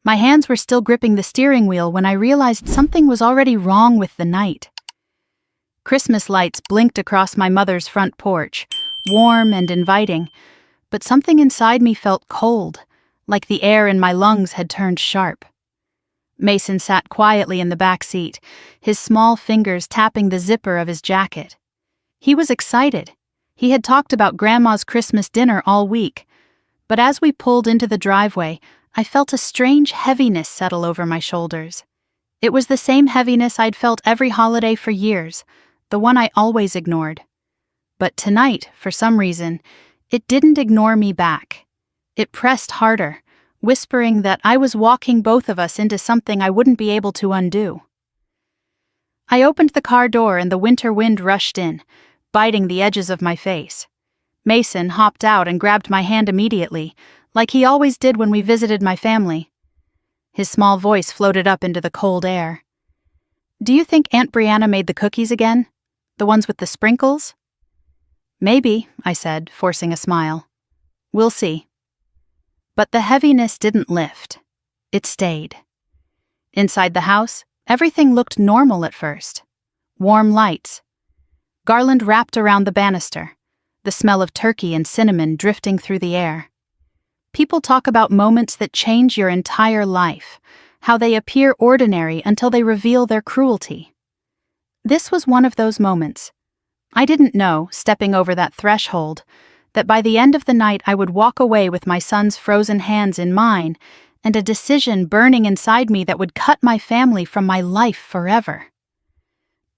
My hands were still gripping the steering wheel when I realized something was already wrong with the night. Christmas lights blinked across my mother's front porch, warm and inviting, but something inside me felt cold, like the air in my lungs had turned sharp. Mason sat quietly in the back seat, his small fingers tapping the zipper of his jacket. He was excited. He had talked about Grandma's Christmas dinner all week, but as we pulled into the driveway, I felt a strange heaviness settle over my shoulders. It was the same heaviness I'd felt every holiday for years, the one I always ignored. But tonight, for some reason, it didn't ignore me back. It pressed harder, whispering that I was walking both of us into something I wouldn't be able to undo. I opened the car door and the winter wind rushed in, biting the edges of my face. Mason hopped out and grabbed my hand immediately, like he always did when we visited my family. His small voice floated up into the cold air. "Do you think Aunt Brianna made the cookies again? The ones with the sprinkles?" "Maybe," I said, forcing a smile. "We'll see." But the heaviness didn't lift. It stayed. Inside the house, everything looked normal at first. Warm lights. Garland wrapped around the banister, the smell of turkey and cinnamon drifting through the air. People talk about moments that change your entire life, how they appear ordinary until they reveal their cruelty. This was one of those moments. I didn't know, stepping over that threshold, that by the end of the night I would walk away with my son's frozen hands in mine and a decision burning inside me that would cut my family from my life forever.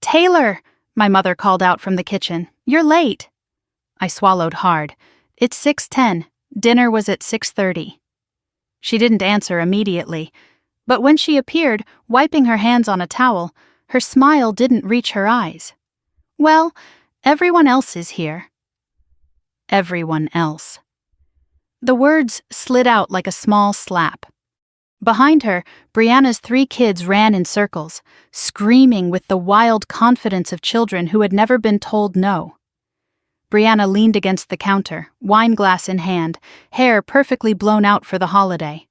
"Taylor!" my mother called out from the kitchen. "You're late." I swallowed hard. "It's 6:10. Dinner was at 6:30. She didn't answer immediately, but when she appeared, wiping her hands on a towel, her smile didn't reach her eyes. "Well, everyone else is here." Everyone else. The words slid out like a small slap. Behind her, Brianna's 3 kids ran in circles, screaming with the wild confidence of children who had never been told no. Brianna leaned against the counter, wine glass in hand, hair perfectly blown out for the holiday.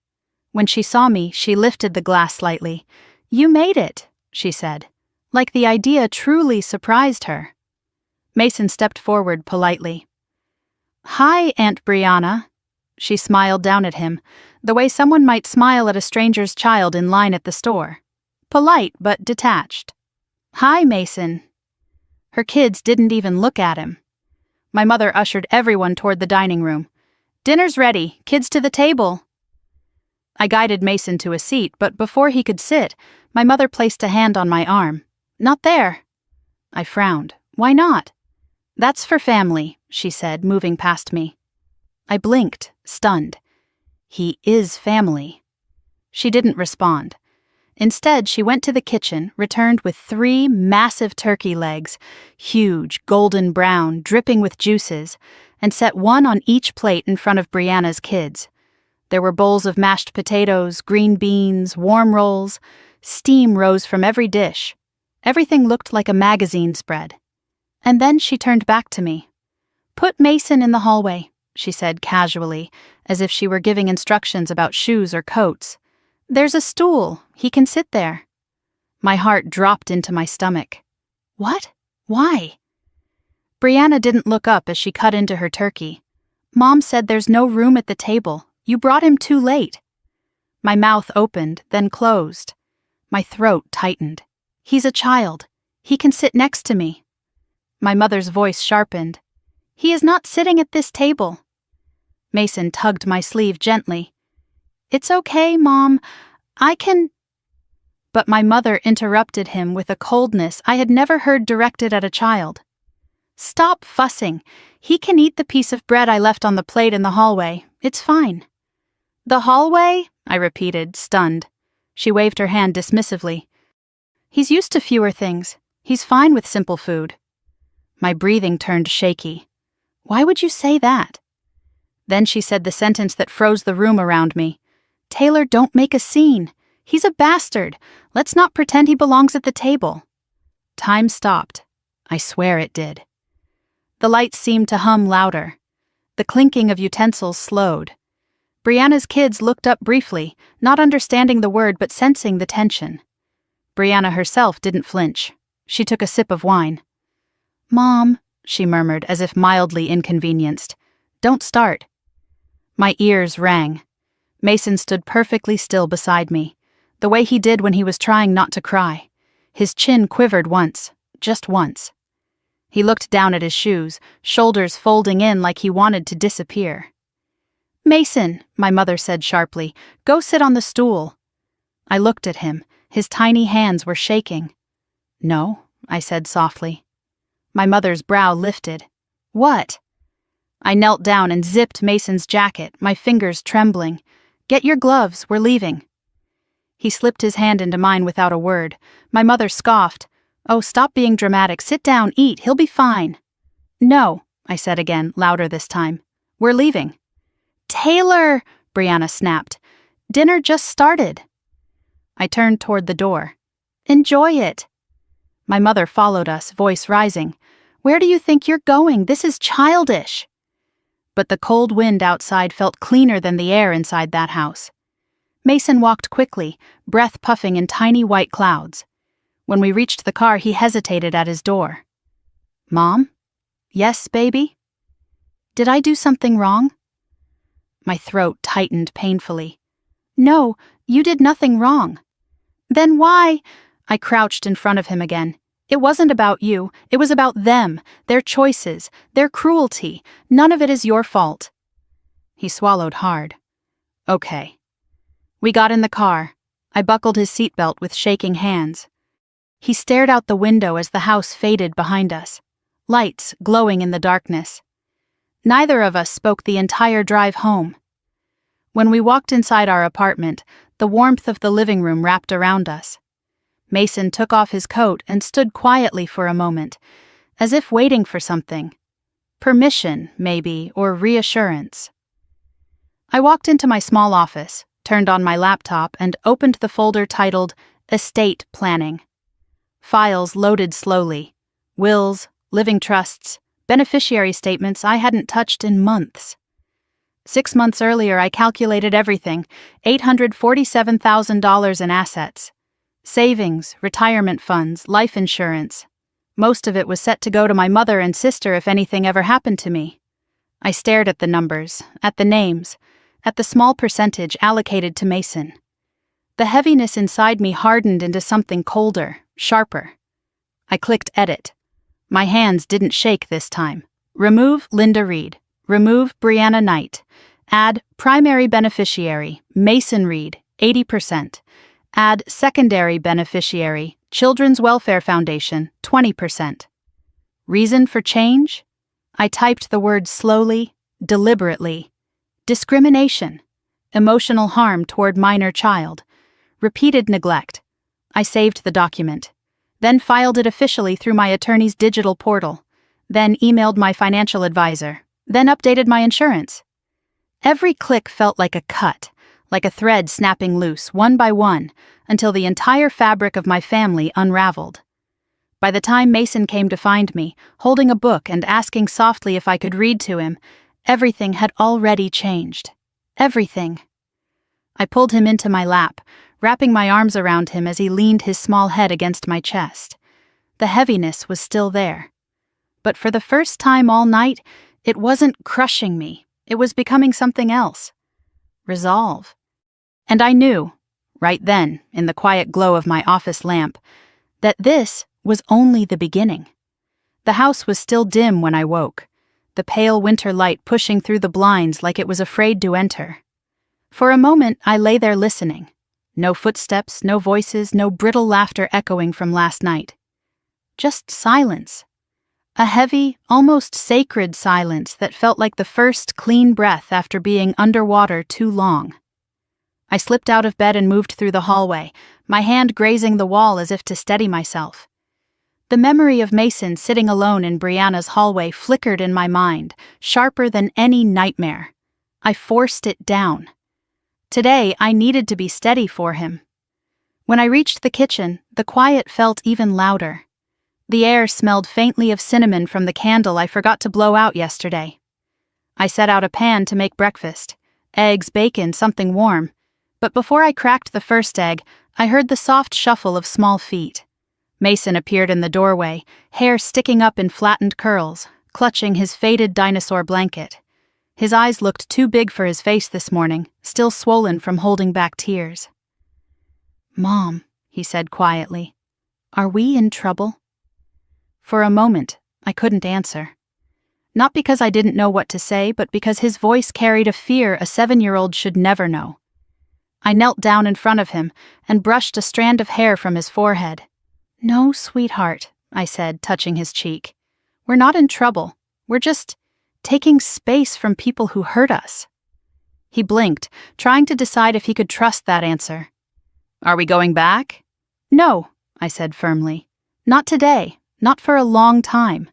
When she saw me, she lifted the glass slightly. "You made it," she said, like the idea truly surprised her. Mason stepped forward politely. "Hi, Aunt Brianna." She smiled down at him, the way someone might smile at a stranger's child in line at the store. Polite, but detached. "Hi, Mason." Her kids didn't even look at him. My mother ushered everyone toward the dining room. "Dinner's ready. Kids to the table." I guided Mason to a seat, but before he could sit, my mother placed a hand on my arm. "Not there." I frowned. "Why not?" "That's for family," she said, moving past me. I blinked, stunned. He is family. She didn't respond. Instead, she went to the kitchen, returned with 3 massive turkey legs, huge, golden brown, dripping with juices, and set one on each plate in front of Brianna's kids. There were bowls of mashed potatoes, green beans, warm rolls. Steam rose from every dish. Everything looked like a magazine spread. And then she turned back to me. "Put Mason in the hallway," she said casually, as if she were giving instructions about shoes or coats. "There's a stool. He can sit there." My heart dropped into my stomach. "What? Why?" Brianna didn't look up as she cut into her turkey. "Mom said there's no room at the table. You brought him too late." My mouth opened, then closed. My throat tightened. "He's a child. He can sit next to me." My mother's voice sharpened. "He is not sitting at this table." Mason tugged my sleeve gently. "It's okay, Mom. I can—" But my mother interrupted him with a coldness I had never heard directed at a child. "Stop fussing. He can eat the piece of bread I left on the plate in the hallway. It's fine." "The hallway?" I repeated, stunned. She waved her hand dismissively. "He's used to fewer things. He's fine with simple food." My breathing turned shaky. "Why would you say that?" Then she said the sentence that froze the room around me. "Taylor, don't make a scene. He's a bastard. Let's not pretend he belongs at the table." Time stopped. I swear it did. The lights seemed to hum louder. The clinking of utensils slowed. Brianna's kids looked up briefly, not understanding the word but sensing the tension. Brianna herself didn't flinch. She took a sip of wine. "Mom," she murmured as if mildly inconvenienced. "Don't start." My ears rang. Mason stood perfectly still beside me, the way he did when he was trying not to cry. His chin quivered once, just once. He looked down at his shoes, shoulders folding in like he wanted to disappear. "Mason," my mother said sharply, "go sit on the stool." I looked at him. His tiny hands were shaking. "No," I said softly. My mother's brow lifted. "What?" I knelt down and zipped Mason's jacket, my fingers trembling. "Get your gloves, we're leaving." He slipped his hand into mine without a word. My mother scoffed. "Oh, stop being dramatic. Sit down, eat, he'll be fine." "No," I said again, louder this time. "We're leaving." "Taylor!" Brianna snapped. "Dinner just started." I turned toward the door. "Enjoy it." My mother followed us, voice rising. "Where do you think you're going? This is childish." But the cold wind outside felt cleaner than the air inside that house. Mason walked quickly, breath puffing in tiny white clouds. When we reached the car, he hesitated at his door. "Mom? Yes, baby?" "Did I do something wrong?" My throat tightened painfully. "No, you did nothing wrong." "Then why?" I crouched in front of him again. "It wasn't about you. It was about them, their choices, their cruelty. None of it is your fault." He swallowed hard. "Okay." We got in the car. I buckled his seatbelt with shaking hands. He stared out the window as the house faded behind us, lights glowing in the darkness. Neither of us spoke the entire drive home. When we walked inside our apartment, the warmth of the living room wrapped around us. Mason took off his coat and stood quietly for a moment, as if waiting for something. Permission, maybe, or reassurance. I walked into my small office, turned on my laptop, and opened the folder titled Estate Planning. Files loaded slowly. Wills, living trusts, beneficiary statements I hadn't touched in months. 6 months earlier, I calculated everything, $847,000 in assets. Savings, retirement funds, life insurance. Most of it was set to go to my mother and sister if anything ever happened to me. I stared at the numbers, at the names, at the small percentage allocated to Mason. The heaviness inside me hardened into something colder, sharper. I clicked edit. My hands didn't shake this time. Remove Linda Reed. Remove Brianna Knight. Add primary beneficiary, Mason Reed, 80%. Add secondary beneficiary, Children's Welfare Foundation, 20%. Reason for change? I typed the word slowly, deliberately. Discrimination. Emotional harm toward minor child. Repeated neglect. I saved the document. Then filed it officially through my attorney's digital portal. Then emailed my financial advisor. Then updated my insurance. Every click felt like a cut, like a thread snapping loose, one by one, until the entire fabric of my family unraveled. By the time Mason came to find me, holding a book and asking softly if I could read to him, everything had already changed. Everything. I pulled him into my lap, wrapping my arms around him as he leaned his small head against my chest. The heaviness was still there. But for the first time all night, it wasn't crushing me. It was becoming something else. Resolve. And I knew, right then, in the quiet glow of my office lamp, that this was only the beginning. The house was still dim when I woke, the pale winter light pushing through the blinds like it was afraid to enter. For a moment, I lay there listening. No footsteps, no voices, no brittle laughter echoing from last night. Just silence. A heavy, almost sacred silence that felt like the first clean breath after being underwater too long. I slipped out of bed and moved through the hallway, my hand grazing the wall as if to steady myself. The memory of Mason sitting alone in Brianna's hallway flickered in my mind, sharper than any nightmare. I forced it down. Today, I needed to be steady for him. When I reached the kitchen, the quiet felt even louder. The air smelled faintly of cinnamon from the candle I forgot to blow out yesterday. I set out a pan to make breakfast. Eggs, bacon, something warm. But before I cracked the first egg, I heard the soft shuffle of small feet. Mason appeared in the doorway, hair sticking up in flattened curls, clutching his faded dinosaur blanket. His eyes looked too big for his face this morning, still swollen from holding back tears. "Mom," he said quietly, "are we in trouble?" For a moment, I couldn't answer. Not because I didn't know what to say, but because his voice carried a fear a 7-year-old should never know. I knelt down in front of him and brushed a strand of hair from his forehead. "No, sweetheart," I said, touching his cheek. "We're not in trouble. We're just taking space from people who hurt us." He blinked, trying to decide if he could trust that answer. "Are we going back?" "No," I said firmly. "Not today. Not for a long time."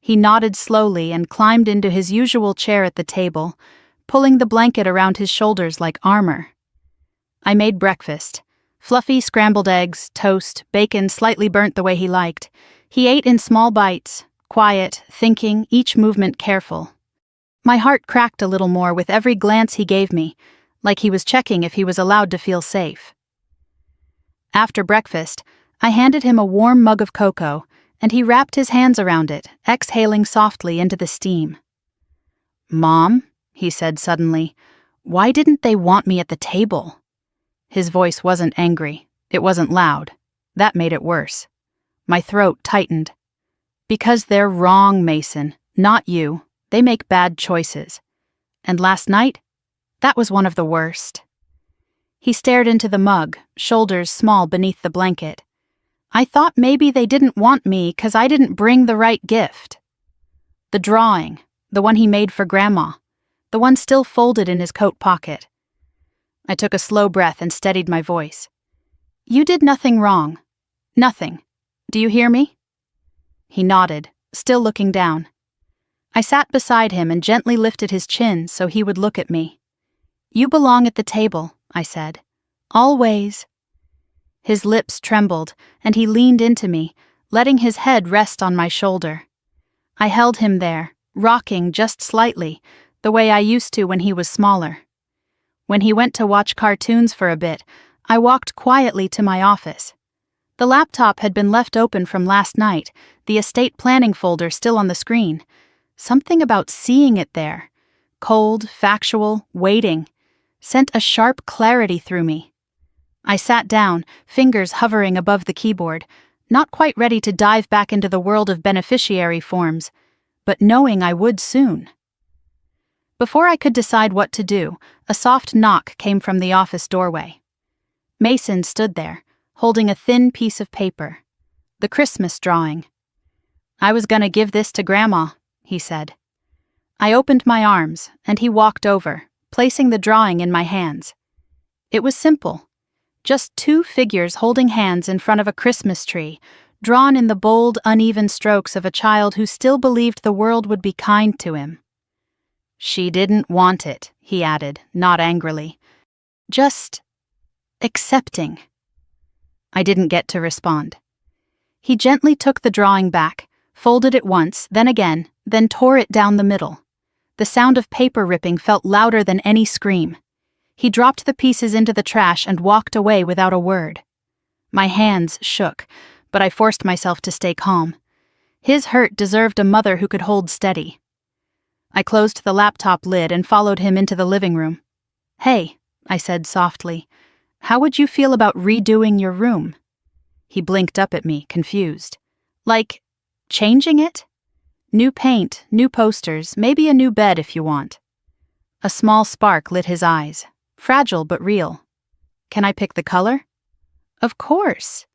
He nodded slowly and climbed into his usual chair at the table, pulling the blanket around his shoulders like armor. I made breakfast. Fluffy scrambled eggs, toast, bacon slightly burnt the way he liked. He ate in small bites, quiet, thinking, each movement careful. My heart cracked a little more with every glance he gave me, like he was checking if he was allowed to feel safe. After breakfast, I handed him a warm mug of cocoa, and he wrapped his hands around it, exhaling softly into the steam. "Mom," he said suddenly, "why didn't they want me at the table?" His voice wasn't angry. It wasn't loud. That made it worse. My throat tightened. "Because they're wrong, Mason. Not you. They make bad choices. And last night, that was one of the worst." He stared into the mug, shoulders small beneath the blanket. "I thought maybe they didn't want me 'cause I didn't bring the right gift. The drawing, the one he made for Grandma, the one still folded in his coat pocket." I took a slow breath and steadied my voice. "You did nothing wrong. Nothing. Do you hear me?" He nodded, still looking down. I sat beside him and gently lifted his chin so he would look at me. "You belong at the table," I said. "Always." His lips trembled, and he leaned into me, letting his head rest on my shoulder. I held him there, rocking just slightly, the way I used to when he was smaller. When he went to watch cartoons for a bit, I walked quietly to my office. The laptop had been left open from last night, the estate planning folder still on the screen. Something about seeing it there, cold, factual, waiting, sent a sharp clarity through me. I sat down, fingers hovering above the keyboard, not quite ready to dive back into the world of beneficiary forms, but knowing I would soon. Before I could decide what to do, a soft knock came from the office doorway. Mason stood there, holding a thin piece of paper. The Christmas drawing. "I was gonna give this to Grandma," he said. I opened my arms, and he walked over, placing the drawing in my hands. It was simple. Just 2 figures holding hands in front of a Christmas tree, drawn in the bold, uneven strokes of a child who still believed the world would be kind to him. "She didn't want it," he added, not angrily. "Just accepting." I didn't get to respond. He gently took the drawing back, folded it once, then again, then tore it down the middle. The sound of paper ripping felt louder than any scream. He dropped the pieces into the trash and walked away without a word. My hands shook, but I forced myself to stay calm. His hurt deserved a mother who could hold steady. I closed the laptop lid and followed him into the living room. "Hey," I said softly, "how would you feel about redoing your room?" He blinked up at me, confused. "Like, changing it? New paint, new posters, maybe a new bed if you want." A small spark lit his eyes, fragile but real. "Can I pick the color?" "Of course."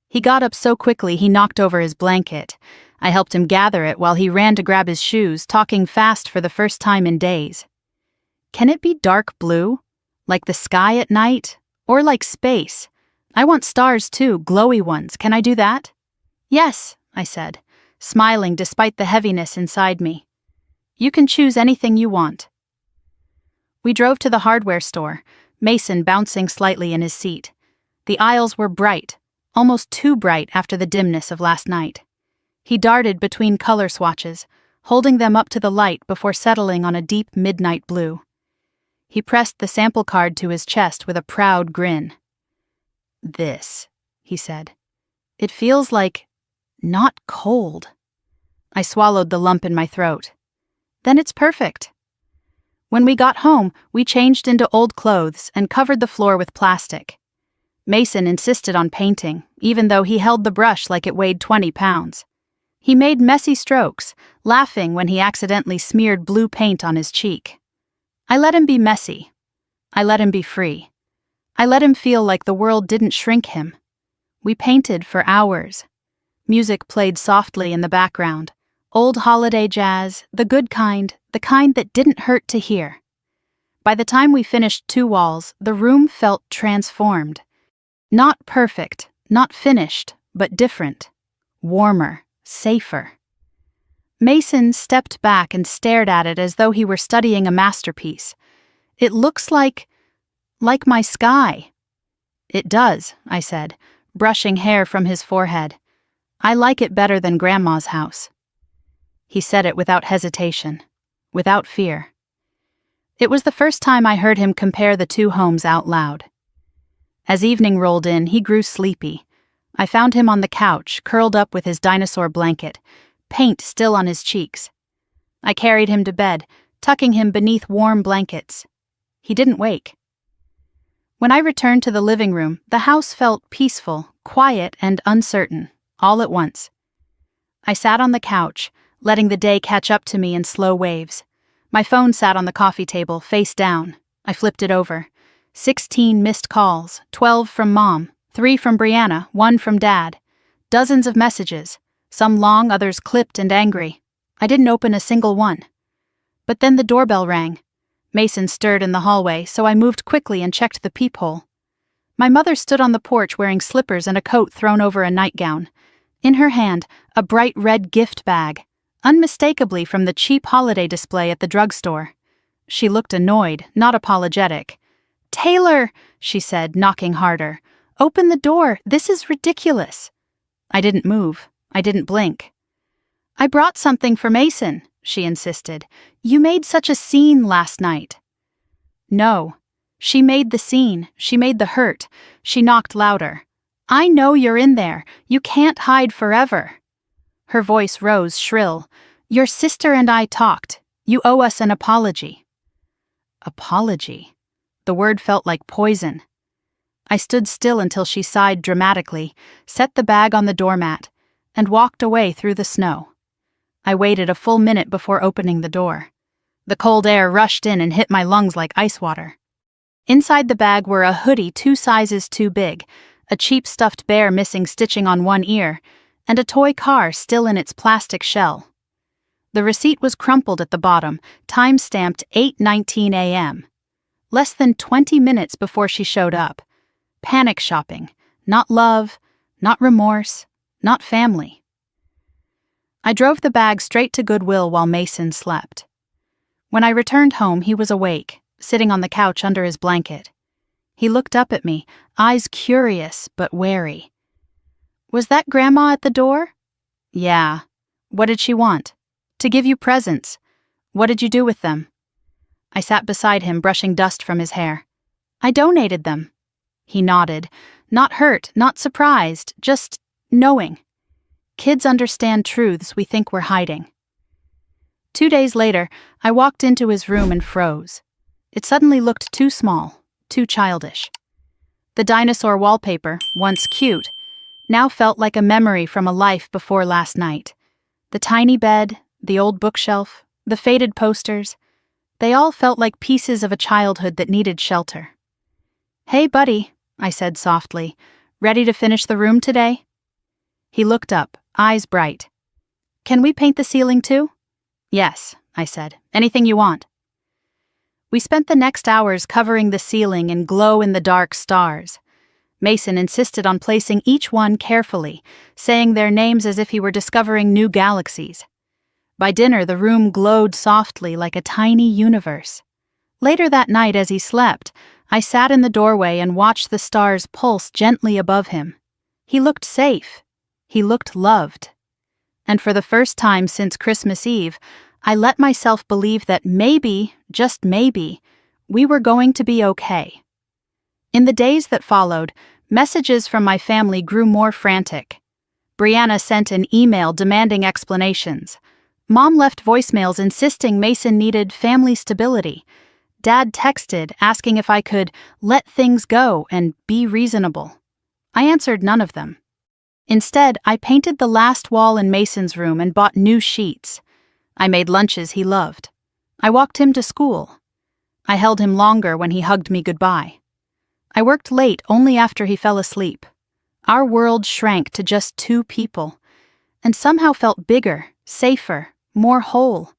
He got up so quickly he knocked over his blanket. I helped him gather it while he ran to grab his shoes, talking fast for the first time in days. "Can it be dark blue? Like the sky at night? Or like space? I want stars too, glowy ones. Can I do that?" "Yes," I said, smiling despite the heaviness inside me. "You can choose anything you want." We drove to the hardware store, Mason bouncing slightly in his seat. The aisles were bright, almost too bright after the dimness of last night. He darted between color swatches, holding them up to the light before settling on a deep midnight blue. He pressed the sample card to his chest with a proud grin. "This," he said. "It feels like not cold." I swallowed the lump in my throat. "Then it's perfect." When we got home, we changed into old clothes and covered the floor with plastic. Mason insisted on painting, even though he held the brush like it weighed 20 pounds. He made messy strokes, laughing when he accidentally smeared blue paint on his cheek. I let him be messy. I let him be free. I let him feel like the world didn't shrink him. We painted for hours. Music played softly in the background. Old holiday jazz, the good kind, the kind that didn't hurt to hear. By the time we finished 2 walls, the room felt transformed. Not perfect, not finished, but different. Warmer, safer. Mason stepped back and stared at it as though he were studying a masterpiece. "It looks like my sky." "It does," I said, brushing hair from his forehead. "I like it better than Grandma's house." He said it without hesitation, without fear. It was the first time I heard him compare the 2 homes out loud. As evening rolled in, he grew sleepy. I found him on the couch, curled up with his dinosaur blanket, paint still on his cheeks. I carried him to bed, tucking him beneath warm blankets. He didn't wake. When I returned to the living room, the house felt peaceful, quiet, and uncertain, all at once. I sat on the couch, letting the day catch up to me in slow waves. My phone sat on the coffee table, face down. I flipped it over. 16 missed calls, 12 from Mom, 3 from Brianna, 1 from Dad. Dozens of messages, some long, others clipped and angry. I didn't open a single one. But then the doorbell rang. Mason stirred in the hallway, so I moved quickly and checked the peephole. My mother stood on the porch wearing slippers and a coat thrown over a nightgown. In her hand, a bright red gift bag, unmistakably from the cheap holiday display at the drugstore. She looked annoyed, not apologetic. "Taylor," she said, knocking harder. "Open the door. This is ridiculous." I didn't move. I didn't blink. "I brought something for Mason," she insisted. "You made such a scene last night." No. She made the scene. She made the hurt. She knocked louder. "I know you're in there. You can't hide forever." Her voice rose shrill. "Your sister and I talked. You owe us an apology." Apology. The word felt like poison. I stood still until she sighed dramatically, set the bag on the doormat, and walked away through the snow. I waited a full minute before opening the door. The cold air rushed in and hit my lungs like ice water. Inside the bag were a hoodie 2 sizes too big, a cheap stuffed bear missing stitching on one ear, and a toy car still in its plastic shell. The receipt was crumpled at the bottom, time-stamped 8:19 a.m. Less than 20 minutes before she showed up. Panic shopping. Not love, not remorse, not family. I drove the bag straight to Goodwill while Mason slept. When I returned home, he was awake, sitting on the couch under his blanket. He looked up at me, eyes curious but wary. "Was that Grandma at the door?" "Yeah." "What did she want?" "To give you presents." "What did you do with them?" I sat beside him, brushing dust from his hair. "I donated them." He nodded, not hurt, not surprised, just knowing. Kids understand truths we think we're hiding. 2 days later, I walked into his room and froze. It suddenly looked too small, too childish. The dinosaur wallpaper, once cute, now felt like a memory from a life before last night. The tiny bed, the old bookshelf, the faded posters, they all felt like pieces of a childhood that needed shelter. "Hey, buddy," I said softly, "ready to finish the room today?" He looked up, eyes bright. "Can we paint the ceiling too?" "Yes," I said. "Anything you want." We spent the next hours covering the ceiling in glow-in-the-dark stars. Mason insisted on placing each one carefully, saying their names as if he were discovering new galaxies. By dinner, the room glowed softly like a tiny universe. Later that night, as he slept, I sat in the doorway and watched the stars pulse gently above him. He looked safe. He looked loved. And for the first time since Christmas Eve, I let myself believe that maybe, just maybe, We were going to be okay. In the days that followed, messages from my family grew more frantic. Brianna sent an email demanding explanations. Mom left voicemails insisting Mason needed family stability. Dad texted asking if I could let things go and be reasonable. I answered none of them. Instead, I painted the last wall in Mason's room and bought new sheets. I made lunches he loved. I walked him to school. I held him longer when he hugged me goodbye. I worked late only after he fell asleep. Our world shrank to just 2 people, and somehow felt bigger, safer, more whole.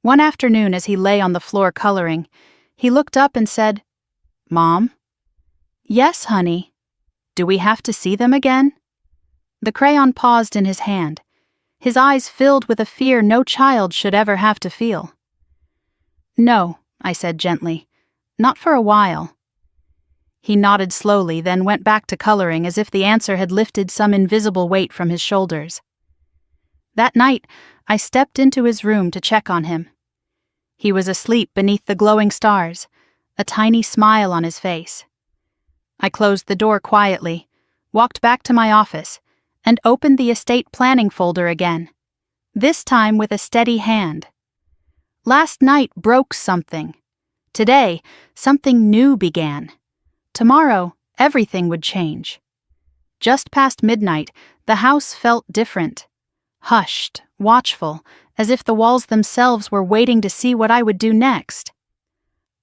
One afternoon as he lay on the floor coloring, he looked up and said, "Mom?" "Yes, honey." "Do we have to see them again?" The crayon paused in his hand, his eyes filled with a fear no child should ever have to feel. "No," I said gently, "not for a while." He nodded slowly, then went back to coloring as if the answer had lifted some invisible weight from his shoulders. That night, I stepped into his room to check on him. He was asleep beneath the glowing stars, a tiny smile on his face. I closed the door quietly, walked back to my office, and opened the estate planning folder again, this time with a steady hand. Last night broke something. Today, something new began. Tomorrow, everything would change. Just past midnight, the house felt different. Hushed, watchful, as if the walls themselves were waiting to see what I would do next.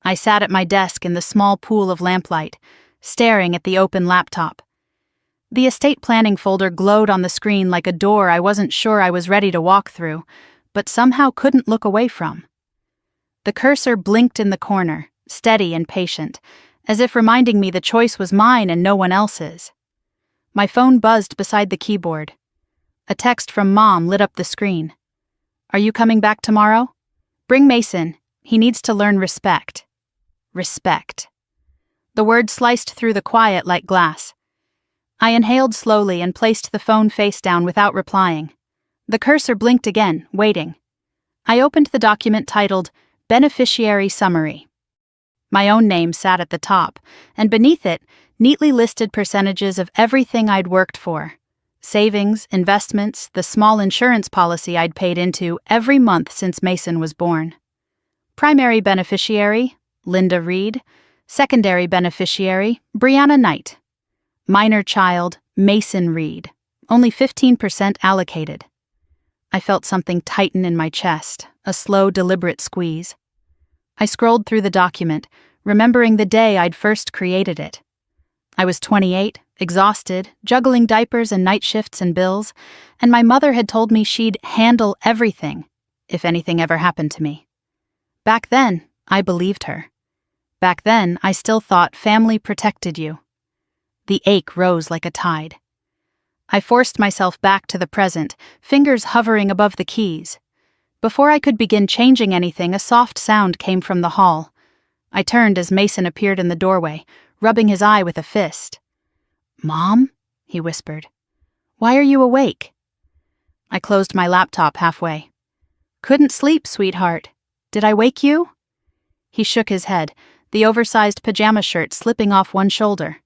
I sat at my desk in the small pool of lamplight, staring at the open laptop. The estate planning folder glowed on the screen like a door I wasn't sure I was ready to walk through, but somehow couldn't look away from. The cursor blinked in the corner, steady and patient, as if reminding me the choice was mine and no one else's. My phone buzzed beside the keyboard. A text from Mom lit up the screen. "Are you coming back tomorrow? Bring Mason. He needs to learn respect." Respect. The word sliced through the quiet like glass. I inhaled slowly and placed the phone face down without replying. The cursor blinked again, waiting. I opened the document titled Beneficiary Summary. My own name sat at the top, and beneath it, neatly listed percentages of everything I'd worked for. Savings, investments, the small insurance policy I'd paid into every month since Mason was born. Primary beneficiary, Linda Reed. Secondary beneficiary, Brianna Knight. Minor child, Mason Reed. Only 15% allocated. I felt something tighten in my chest, a slow, deliberate squeeze. I scrolled through the document, remembering the day I'd first created it. I was 28, exhausted, juggling diapers and night shifts and bills, and my mother had told me she'd handle everything, if anything ever happened to me. Back then, I believed her. Back then, I still thought family protected you. The ache rose like a tide. I forced myself back to the present, fingers hovering above the keys. Before I could begin changing anything, a soft sound came from the hall. I turned as Mason appeared in the doorway, rubbing his eye with a fist. "Mom?" he whispered. "Why are you awake?" I closed my laptop halfway. "Couldn't sleep, sweetheart. Did I wake you?" He shook his head, the oversized pajama shirt slipping off one shoulder.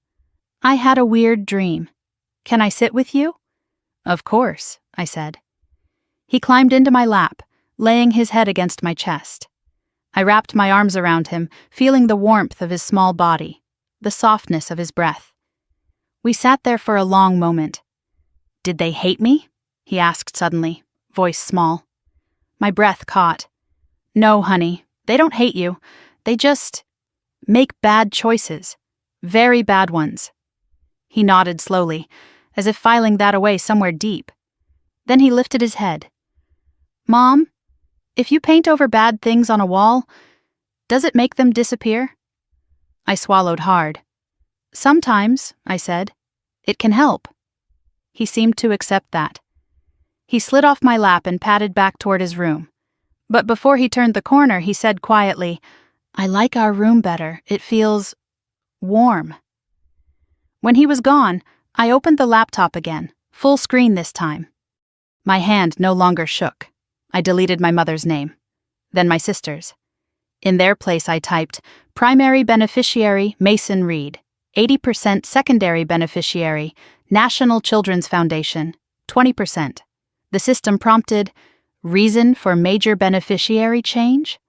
"I had a weird dream. Can I sit with you?" "Of course," I said. He climbed into my lap, laying his head against my chest. I wrapped my arms around him, feeling the warmth of his small body, the softness of his breath. We sat there for a long moment. "Did they hate me?" he asked suddenly, voice small. My breath caught. "No, honey, they don't hate you. They just make bad choices. Very bad ones." He nodded slowly, as if filing that away somewhere deep. Then he lifted his head. "Mom, if you paint over bad things on a wall, does it make them disappear?" I swallowed hard. "Sometimes," I said. "It can help." He seemed to accept that. He slid off my lap and padded back toward his room. But before he turned the corner, he said quietly, "I like our room better. It feels warm." When he was gone, I opened the laptop again, full screen this time. My hand no longer shook. I deleted my mother's name, then my sister's. In their place I typed, primary beneficiary Mason Reed, 80% secondary beneficiary, National Children's Foundation, 20%. The system prompted, reason for major beneficiary change?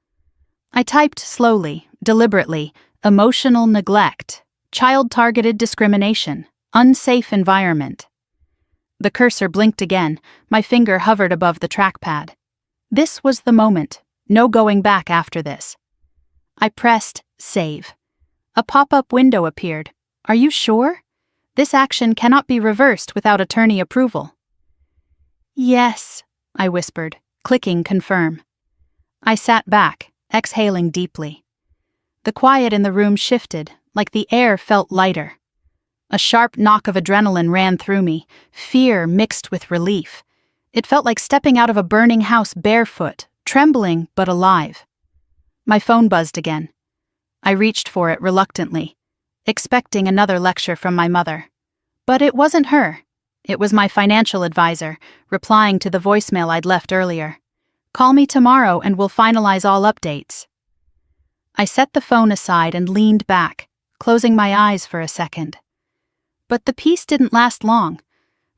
I typed slowly, deliberately, emotional neglect, child-targeted discrimination, unsafe environment. The cursor blinked again, my finger hovered above the trackpad. This was the moment, no going back after this. I pressed save. A pop-up window appeared. Are you sure? This action cannot be reversed without attorney approval. Yes, I whispered, clicking confirm. I sat back, exhaling deeply. The quiet in the room shifted, like the air felt lighter. A sharp knock of adrenaline ran through me, fear mixed with relief. It felt like stepping out of a burning house barefoot, trembling but alive. My phone buzzed again. I reached for it reluctantly, expecting another lecture from my mother. But it wasn't her. It was my financial advisor, replying to the voicemail I'd left earlier. Call me tomorrow and we'll finalize all updates. I set the phone aside and leaned back, closing my eyes for a second. But the peace didn't last long.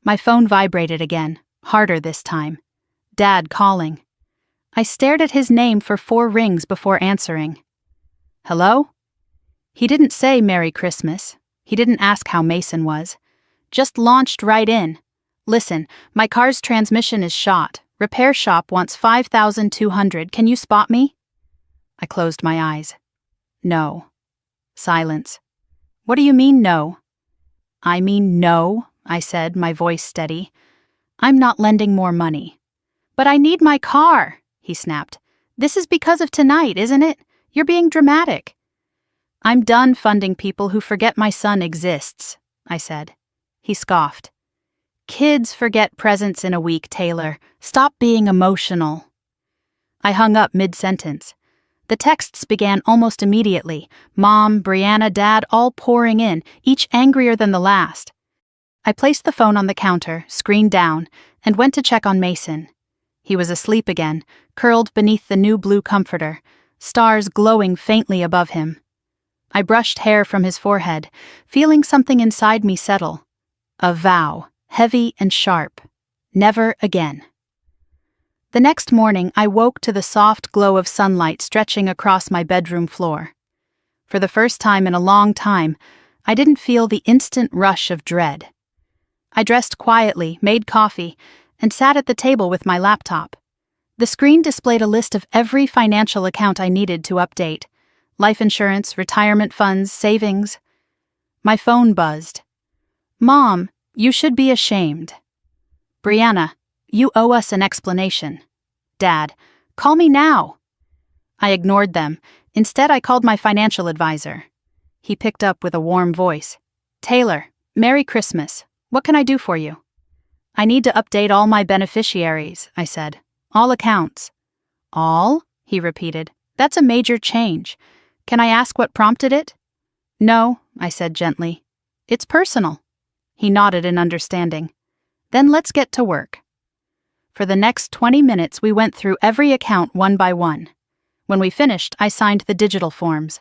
My phone vibrated again, harder this time. Dad calling. I stared at his name for 4 rings before answering. Hello? He didn't say Merry Christmas. He didn't ask how Mason was. Just launched right in. Listen, my car's transmission is shot. Repair shop wants $5,200. Can you spot me? I closed my eyes. No. Silence. What do you mean no? I mean no, I said, my voice steady. I'm not lending more money. But I need my car, he snapped. This is because of tonight, isn't it? You're being dramatic. I'm done funding people who forget my son exists, I said. He scoffed. Kids forget presents in a week, Taylor. Stop being emotional. I hung up mid-sentence. The texts began almost immediately. Mom, Brianna, Dad, all pouring in, each angrier than the last. I placed the phone on the counter, screen down, and went to check on Mason. He was asleep again, curled beneath the new blue comforter, stars glowing faintly above him. I brushed hair from his forehead, feeling something inside me settle. A vow, heavy and sharp. Never again. The next morning, I woke to the soft glow of sunlight stretching across my bedroom floor. For the first time in a long time, I didn't feel the instant rush of dread. I dressed quietly, made coffee, and sat at the table with my laptop. The screen displayed a list of every financial account I needed to update. Life insurance, retirement funds, savings. My phone buzzed. Mom, you should be ashamed. Brianna, you owe us an explanation. Dad, call me now. I ignored them. Instead, I called my financial advisor. He picked up with a warm voice. Taylor, Merry Christmas. What can I do for you? I need to update all my beneficiaries, I said. All accounts. All? He repeated. That's a major change. Can I ask what prompted it? No, I said gently. It's personal. He nodded in understanding. Then let's get to work. For the next 20 minutes, we went through every account one by one. When we finished, I signed the digital forms.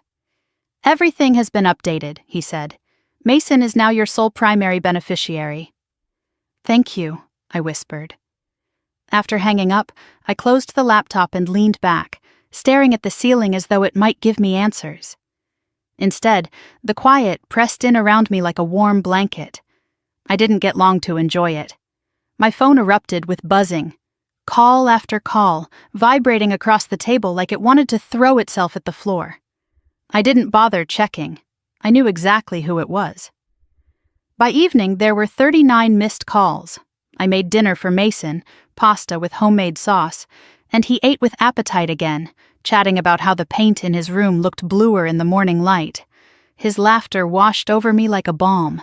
Everything has been updated, he said. Mason is now your sole primary beneficiary. Thank you, I whispered. After hanging up, I closed the laptop and leaned back, staring at the ceiling as though it might give me answers. Instead, the quiet pressed in around me like a warm blanket. I didn't get long to enjoy it. My phone erupted with buzzing. Call after call, vibrating across the table like it wanted to throw itself at the floor. I didn't bother checking. I knew exactly who it was. By evening, there were 39 missed calls. I made dinner for Mason, pasta with homemade sauce, and he ate with appetite again, chatting about how the paint in his room looked bluer in the morning light. His laughter washed over me like a balm.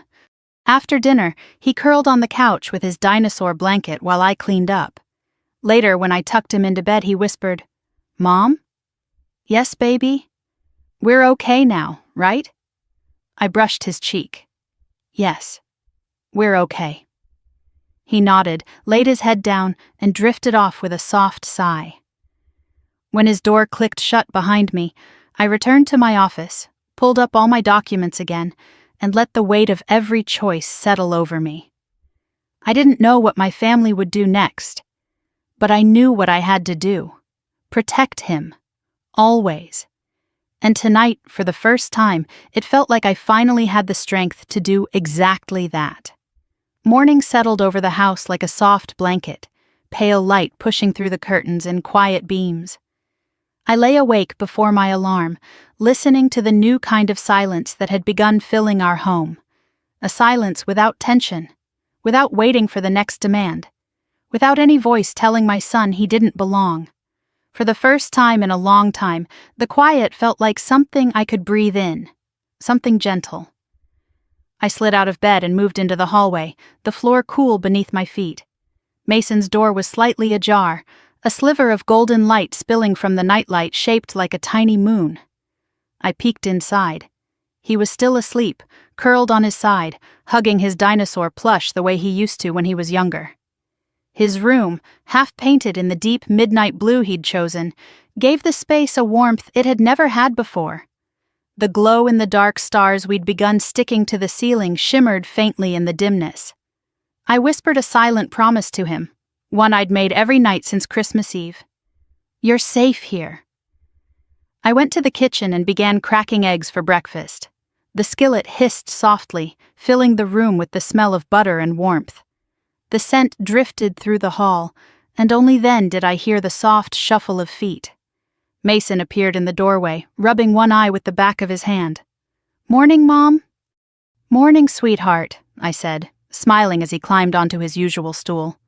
After dinner, he curled on the couch with his dinosaur blanket while I cleaned up. Later, when I tucked him into bed, he whispered, Mom? Yes, baby? We're okay now, right? I brushed his cheek. Yes, we're okay. He nodded, laid his head down, and drifted off with a soft sigh. When his door clicked shut behind me, I returned to my office, pulled up all my documents again, and let the weight of every choice settle over me. I didn't know what my family would do next, but I knew what I had to do. Protect him. Always. And tonight, for the first time, it felt like I finally had the strength to do exactly that. Morning settled over the house like a soft blanket, pale light pushing through the curtains in quiet beams. I lay awake before my alarm, listening to the new kind of silence that had begun filling our home. A silence without tension, without waiting for the next demand, without any voice telling my son he didn't belong. For the first time in a long time, the quiet felt like something I could breathe in, something gentle. I slid out of bed and moved into the hallway, the floor cool beneath my feet. Mason's door was slightly ajar, a sliver of golden light spilling from the nightlight shaped like a tiny moon. I peeked inside. He was still asleep, curled on his side, hugging his dinosaur plush the way he used to when he was younger. His room, half painted in the deep midnight blue he'd chosen, gave the space a warmth it had never had before. The glow-in-the-dark stars we'd begun sticking to the ceiling shimmered faintly in the dimness. I whispered a silent promise to him, one I'd made every night since Christmas Eve. "You're safe here." I went to the kitchen and began cracking eggs for breakfast. The skillet hissed softly, filling the room with the smell of butter and warmth. The scent drifted through the hall, and only then did I hear the soft shuffle of feet. Mason appeared in the doorway, rubbing one eye with the back of his hand. "Morning, Mom?" "Morning, sweetheart," I said, smiling as he climbed onto his usual stool.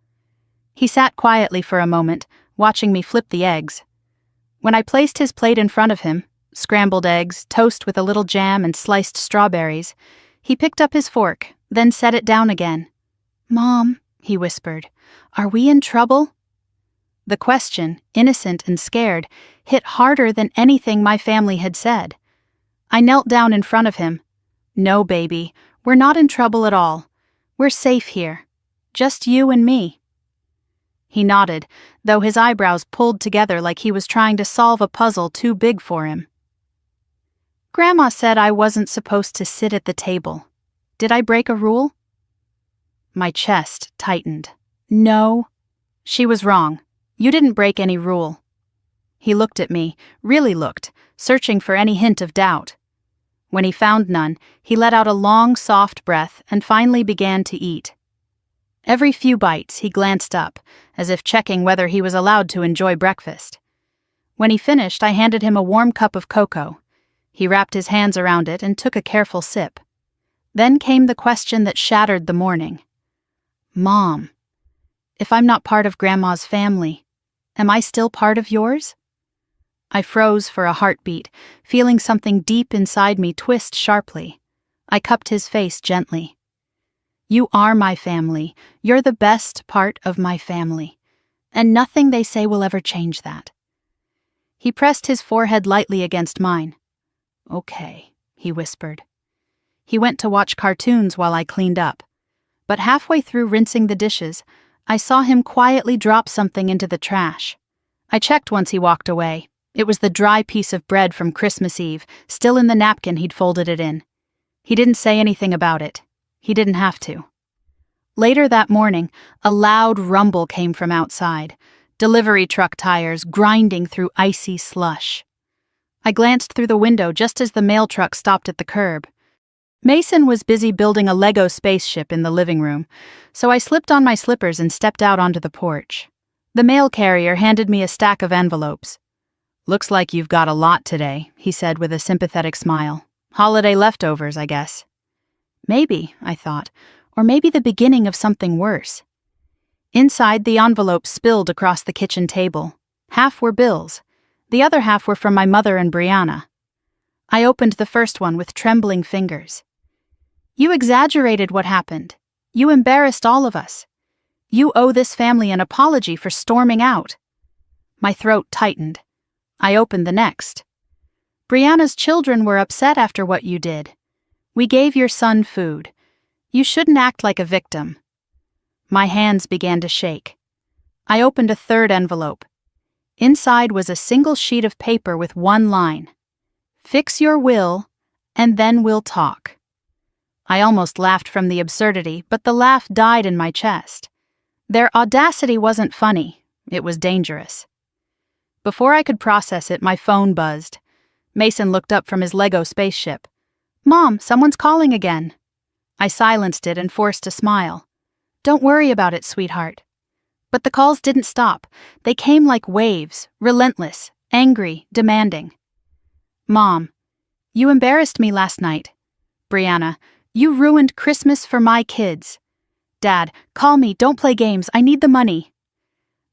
He sat quietly for a moment, watching me flip the eggs. When I placed his plate in front of him, scrambled eggs, toast with a little jam and sliced strawberries, he picked up his fork, then set it down again. "Mom," he whispered, "are we in trouble?" The question, innocent and scared, hit harder than anything my family had said. I knelt down in front of him. "No, baby, we're not in trouble at all. We're safe here. Just you and me." He nodded, though his eyebrows pulled together like he was trying to solve a puzzle too big for him. "Grandma said I wasn't supposed to sit at the table. Did I break a rule?" My chest tightened. "No." "She was wrong. You didn't break any rule." He looked at me, really looked, searching for any hint of doubt. When he found none, he let out a long, soft breath and finally began to eat. Every few bites, he glanced up, as if checking whether he was allowed to enjoy breakfast. When he finished, I handed him a warm cup of cocoa. He wrapped his hands around it and took a careful sip. Then came the question that shattered the morning. "Mom, if I'm not part of Grandma's family, am I still part of yours?" I froze for a heartbeat, feeling something deep inside me twist sharply. I cupped his face gently. "You are my family. You're the best part of my family. And nothing they say will ever change that." He pressed his forehead lightly against mine. "Okay," he whispered. He went to watch cartoons while I cleaned up. But halfway through rinsing the dishes, I saw him quietly drop something into the trash. I checked once he walked away. It was the dry piece of bread from Christmas Eve, still in the napkin he'd folded it in. He didn't say anything about it. He didn't have to. Later that morning, a loud rumble came from outside, delivery truck tires grinding through icy slush. I glanced through the window just as the mail truck stopped at the curb. Mason was busy building a Lego spaceship in the living room, so I slipped on my slippers and stepped out onto the porch. The mail carrier handed me a stack of envelopes. "Looks like you've got a lot today," he said with a sympathetic smile. "Holiday leftovers, I guess." Maybe, I thought, or maybe the beginning of something worse. Inside, the envelopes spilled across the kitchen table. Half were bills. The other half were from my mother and Brianna. I opened the first one with trembling fingers. "You exaggerated what happened. You embarrassed all of us. You owe this family an apology for storming out." My throat tightened. I opened the next. "Brianna's children were upset after what you did. We gave your son food. You shouldn't act like a victim." My hands began to shake. I opened a third envelope. Inside was a single sheet of paper with one line: "Fix your will, and then we'll talk." I almost laughed from the absurdity, but the laugh died in my chest. Their audacity wasn't funny, it was dangerous. Before I could process it, my phone buzzed. Mason looked up from his Lego spaceship. "Mom, someone's calling again." I silenced it and forced a smile. "Don't worry about it, sweetheart." But the calls didn't stop. They came like waves, relentless, angry, demanding. "Mom, you embarrassed me last night." "Brianna, you ruined Christmas for my kids." "Dad, call me, don't play games, I need the money."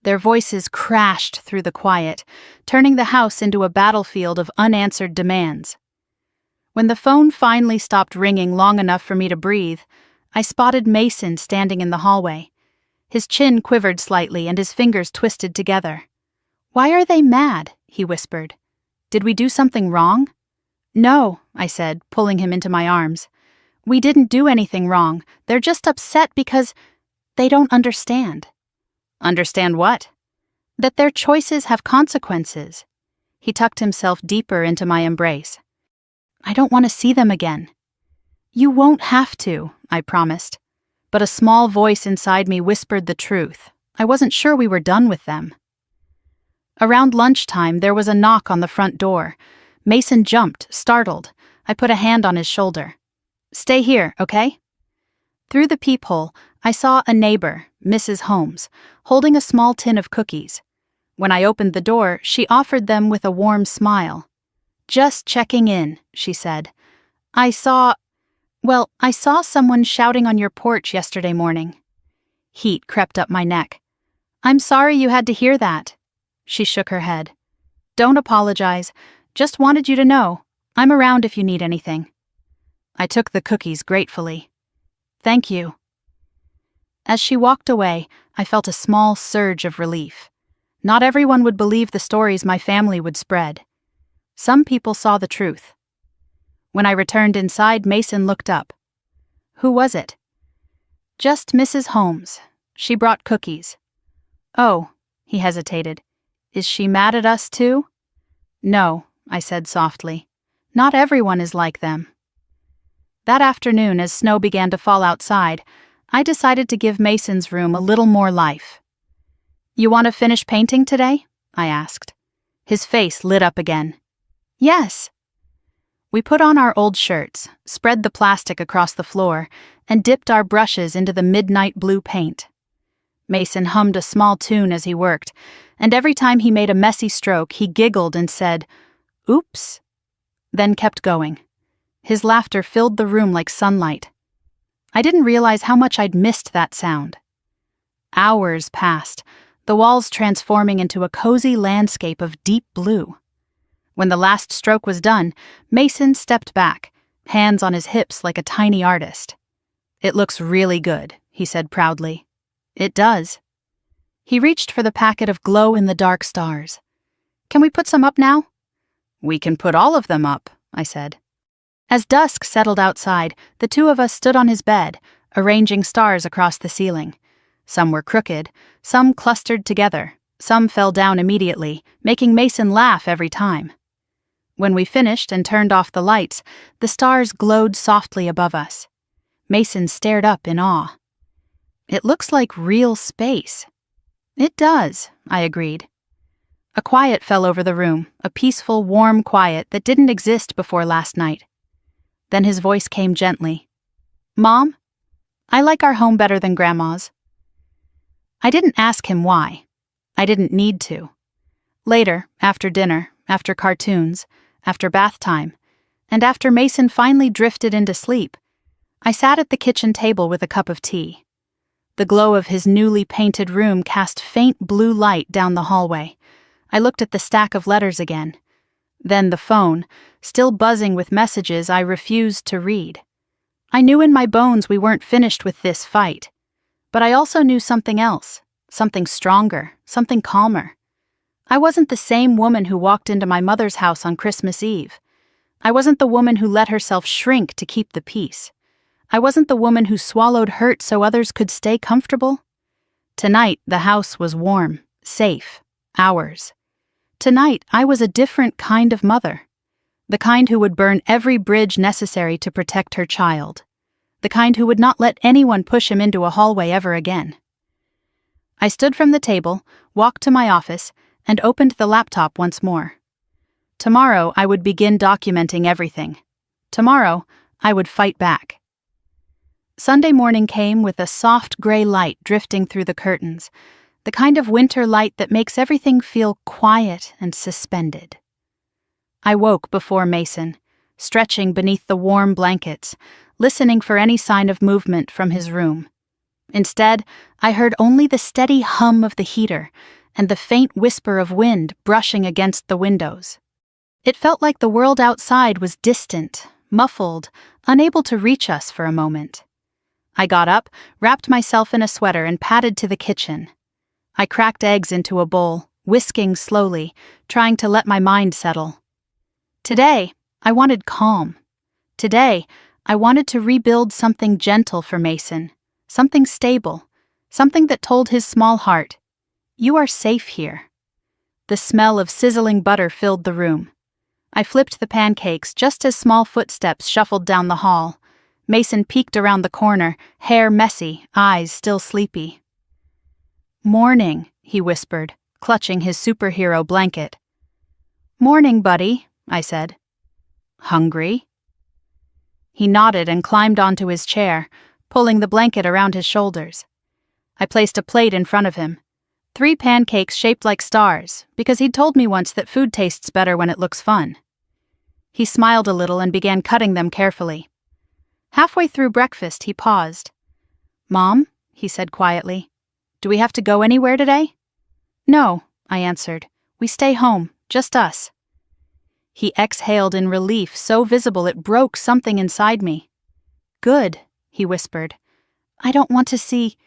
Their voices crashed through the quiet, turning the house into a battlefield of unanswered demands. When the phone finally stopped ringing long enough for me to breathe, I spotted Mason standing in the hallway. His chin quivered slightly and his fingers twisted together. "Why are they mad?" he whispered. "Did we do something wrong?" "No," I said, pulling him into my arms. "We didn't do anything wrong. They're just upset because they don't understand." "Understand what?" "That their choices have consequences." He tucked himself deeper into my embrace. "I don't want to see them again." "You won't have to," I promised. But a small voice inside me whispered the truth. I wasn't sure we were done with them. Around lunchtime, there was a knock on the front door. Mason jumped, startled. I put a hand on his shoulder. "Stay here, okay?" Through the peephole, I saw a neighbor, Mrs. Holmes, holding a small tin of cookies. When I opened the door, she offered them with a warm smile. "Just checking in," she said. I saw someone shouting on your porch yesterday morning." Heat crept up my neck. "I'm sorry you had to hear that." She shook her head. "Don't apologize. Just wanted you to know. I'm around if you need anything." I took the cookies gratefully. "Thank you." As she walked away, I felt a small surge of relief. Not everyone would believe the stories my family would spread. Some people saw the truth. When I returned inside, Mason looked up. "Who was it?" "Just Mrs. Holmes. She brought cookies." "Oh," he hesitated. "Is she mad at us too?" "No," I said softly. "Not everyone is like them." That afternoon, as snow began to fall outside, I decided to give Mason's room a little more life. "You want to finish painting today?" I asked. His face lit up again. "Yes." We put on our old shirts, spread the plastic across the floor, and dipped our brushes into the midnight blue paint. Mason hummed a small tune as he worked, and every time he made a messy stroke, he giggled and said, "Oops," then kept going. His laughter filled the room like sunlight. I didn't realize how much I'd missed that sound. Hours passed, the walls transforming into a cozy landscape of deep blue. When the last stroke was done, Mason stepped back, hands on his hips like a tiny artist. "It looks really good," he said proudly. "It does." He reached for the packet of glow-in-the-dark stars. "Can we put some up now?" "We can put all of them up," I said. As dusk settled outside, the two of us stood on his bed, arranging stars across the ceiling. Some were crooked, some clustered together, some fell down immediately, making Mason laugh every time. When we finished and turned off the lights, the stars glowed softly above us. Mason stared up in awe. "It looks like real space." "It does," I agreed. A quiet fell over the room, a peaceful, warm quiet that didn't exist before last night. Then his voice came gently. "Mom, I like our home better than Grandma's." I didn't ask him why. I didn't need to. Later, after dinner, after cartoons, after bath time, and after Mason finally drifted into sleep, I sat at the kitchen table with a cup of tea. The glow of his newly painted room cast faint blue light down the hallway. I looked at the stack of letters again. Then the phone, still buzzing with messages I refused to read. I knew in my bones we weren't finished with this fight. But I also knew something else, something stronger, something calmer. I wasn't the same woman who walked into my mother's house on Christmas Eve. I wasn't the woman who let herself shrink to keep the peace. I wasn't the woman who swallowed hurt so others could stay comfortable. Tonight, the house was warm, safe, ours. Tonight, I was a different kind of mother. The kind who would burn every bridge necessary to protect her child. The kind who would not let anyone push him into a hallway ever again. I stood from the table, walked to my office, and opened the laptop once more. Tomorrow, I would begin documenting everything. Tomorrow, I would fight back. Sunday morning came with a soft gray light drifting through the curtains, the kind of winter light that makes everything feel quiet and suspended. I woke before Mason, stretching beneath the warm blankets, listening for any sign of movement from his room. Instead, I heard only the steady hum of the heater and the faint whisper of wind brushing against the windows. It felt like the world outside was distant, muffled, unable to reach us for a moment. I got up, wrapped myself in a sweater, and padded to the kitchen. I cracked eggs into a bowl, whisking slowly, trying to let my mind settle. Today, I wanted calm. Today, I wanted to rebuild something gentle for Mason, something stable, something that told his small heart, "You are safe here." The smell of sizzling butter filled the room. I flipped the pancakes just as small footsteps shuffled down the hall. Mason peeked around the corner, hair messy, eyes still sleepy. "Morning," he whispered, clutching his superhero blanket. "Morning, buddy," I said. "Hungry?" He nodded and climbed onto his chair, pulling the blanket around his shoulders. I placed a plate in front of him. 3 pancakes shaped like stars, because he'd told me once that food tastes better when it looks fun. He smiled a little and began cutting them carefully. Halfway through breakfast, he paused. "Mom," he said quietly, "do we have to go anywhere today?" "No," I answered. "We stay home, just us." He exhaled in relief so visible it broke something inside me. "Good," he whispered. "I don't want to see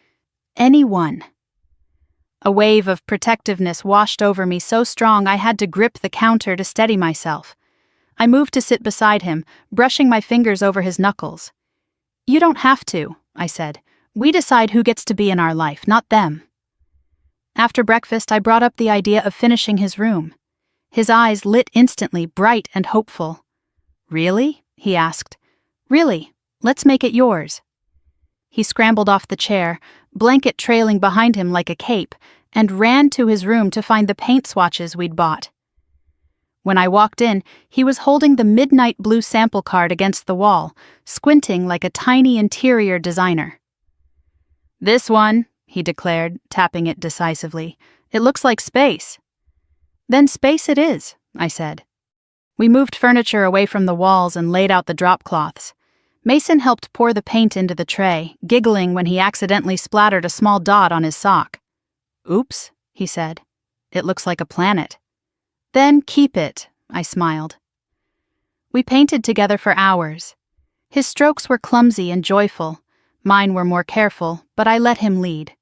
anyone." A wave of protectiveness washed over me so strong I had to grip the counter to steady myself. I moved to sit beside him, brushing my fingers over his knuckles. "You don't have to," I said. "We decide who gets to be in our life, not them." After breakfast, I brought up the idea of finishing his room. His eyes lit instantly, bright and hopeful. "Really?" he asked. "Really. Let's make it yours." He scrambled off the chair, blanket trailing behind him like a cape, and ran to his room to find the paint swatches we'd bought. When I walked in, he was holding the midnight blue sample card against the wall, squinting like a tiny interior designer. "This one," he declared, tapping it decisively. "It looks like space." "Then space it is," I said. We moved furniture away from the walls and laid out the drop cloths. Mason helped pour the paint into the tray, giggling when he accidentally splattered a small dot on his sock. "Oops," he said. "It looks like a planet." "Then keep it," I smiled. We painted together for hours. His strokes were clumsy and joyful. Mine were more careful, but I let him lead.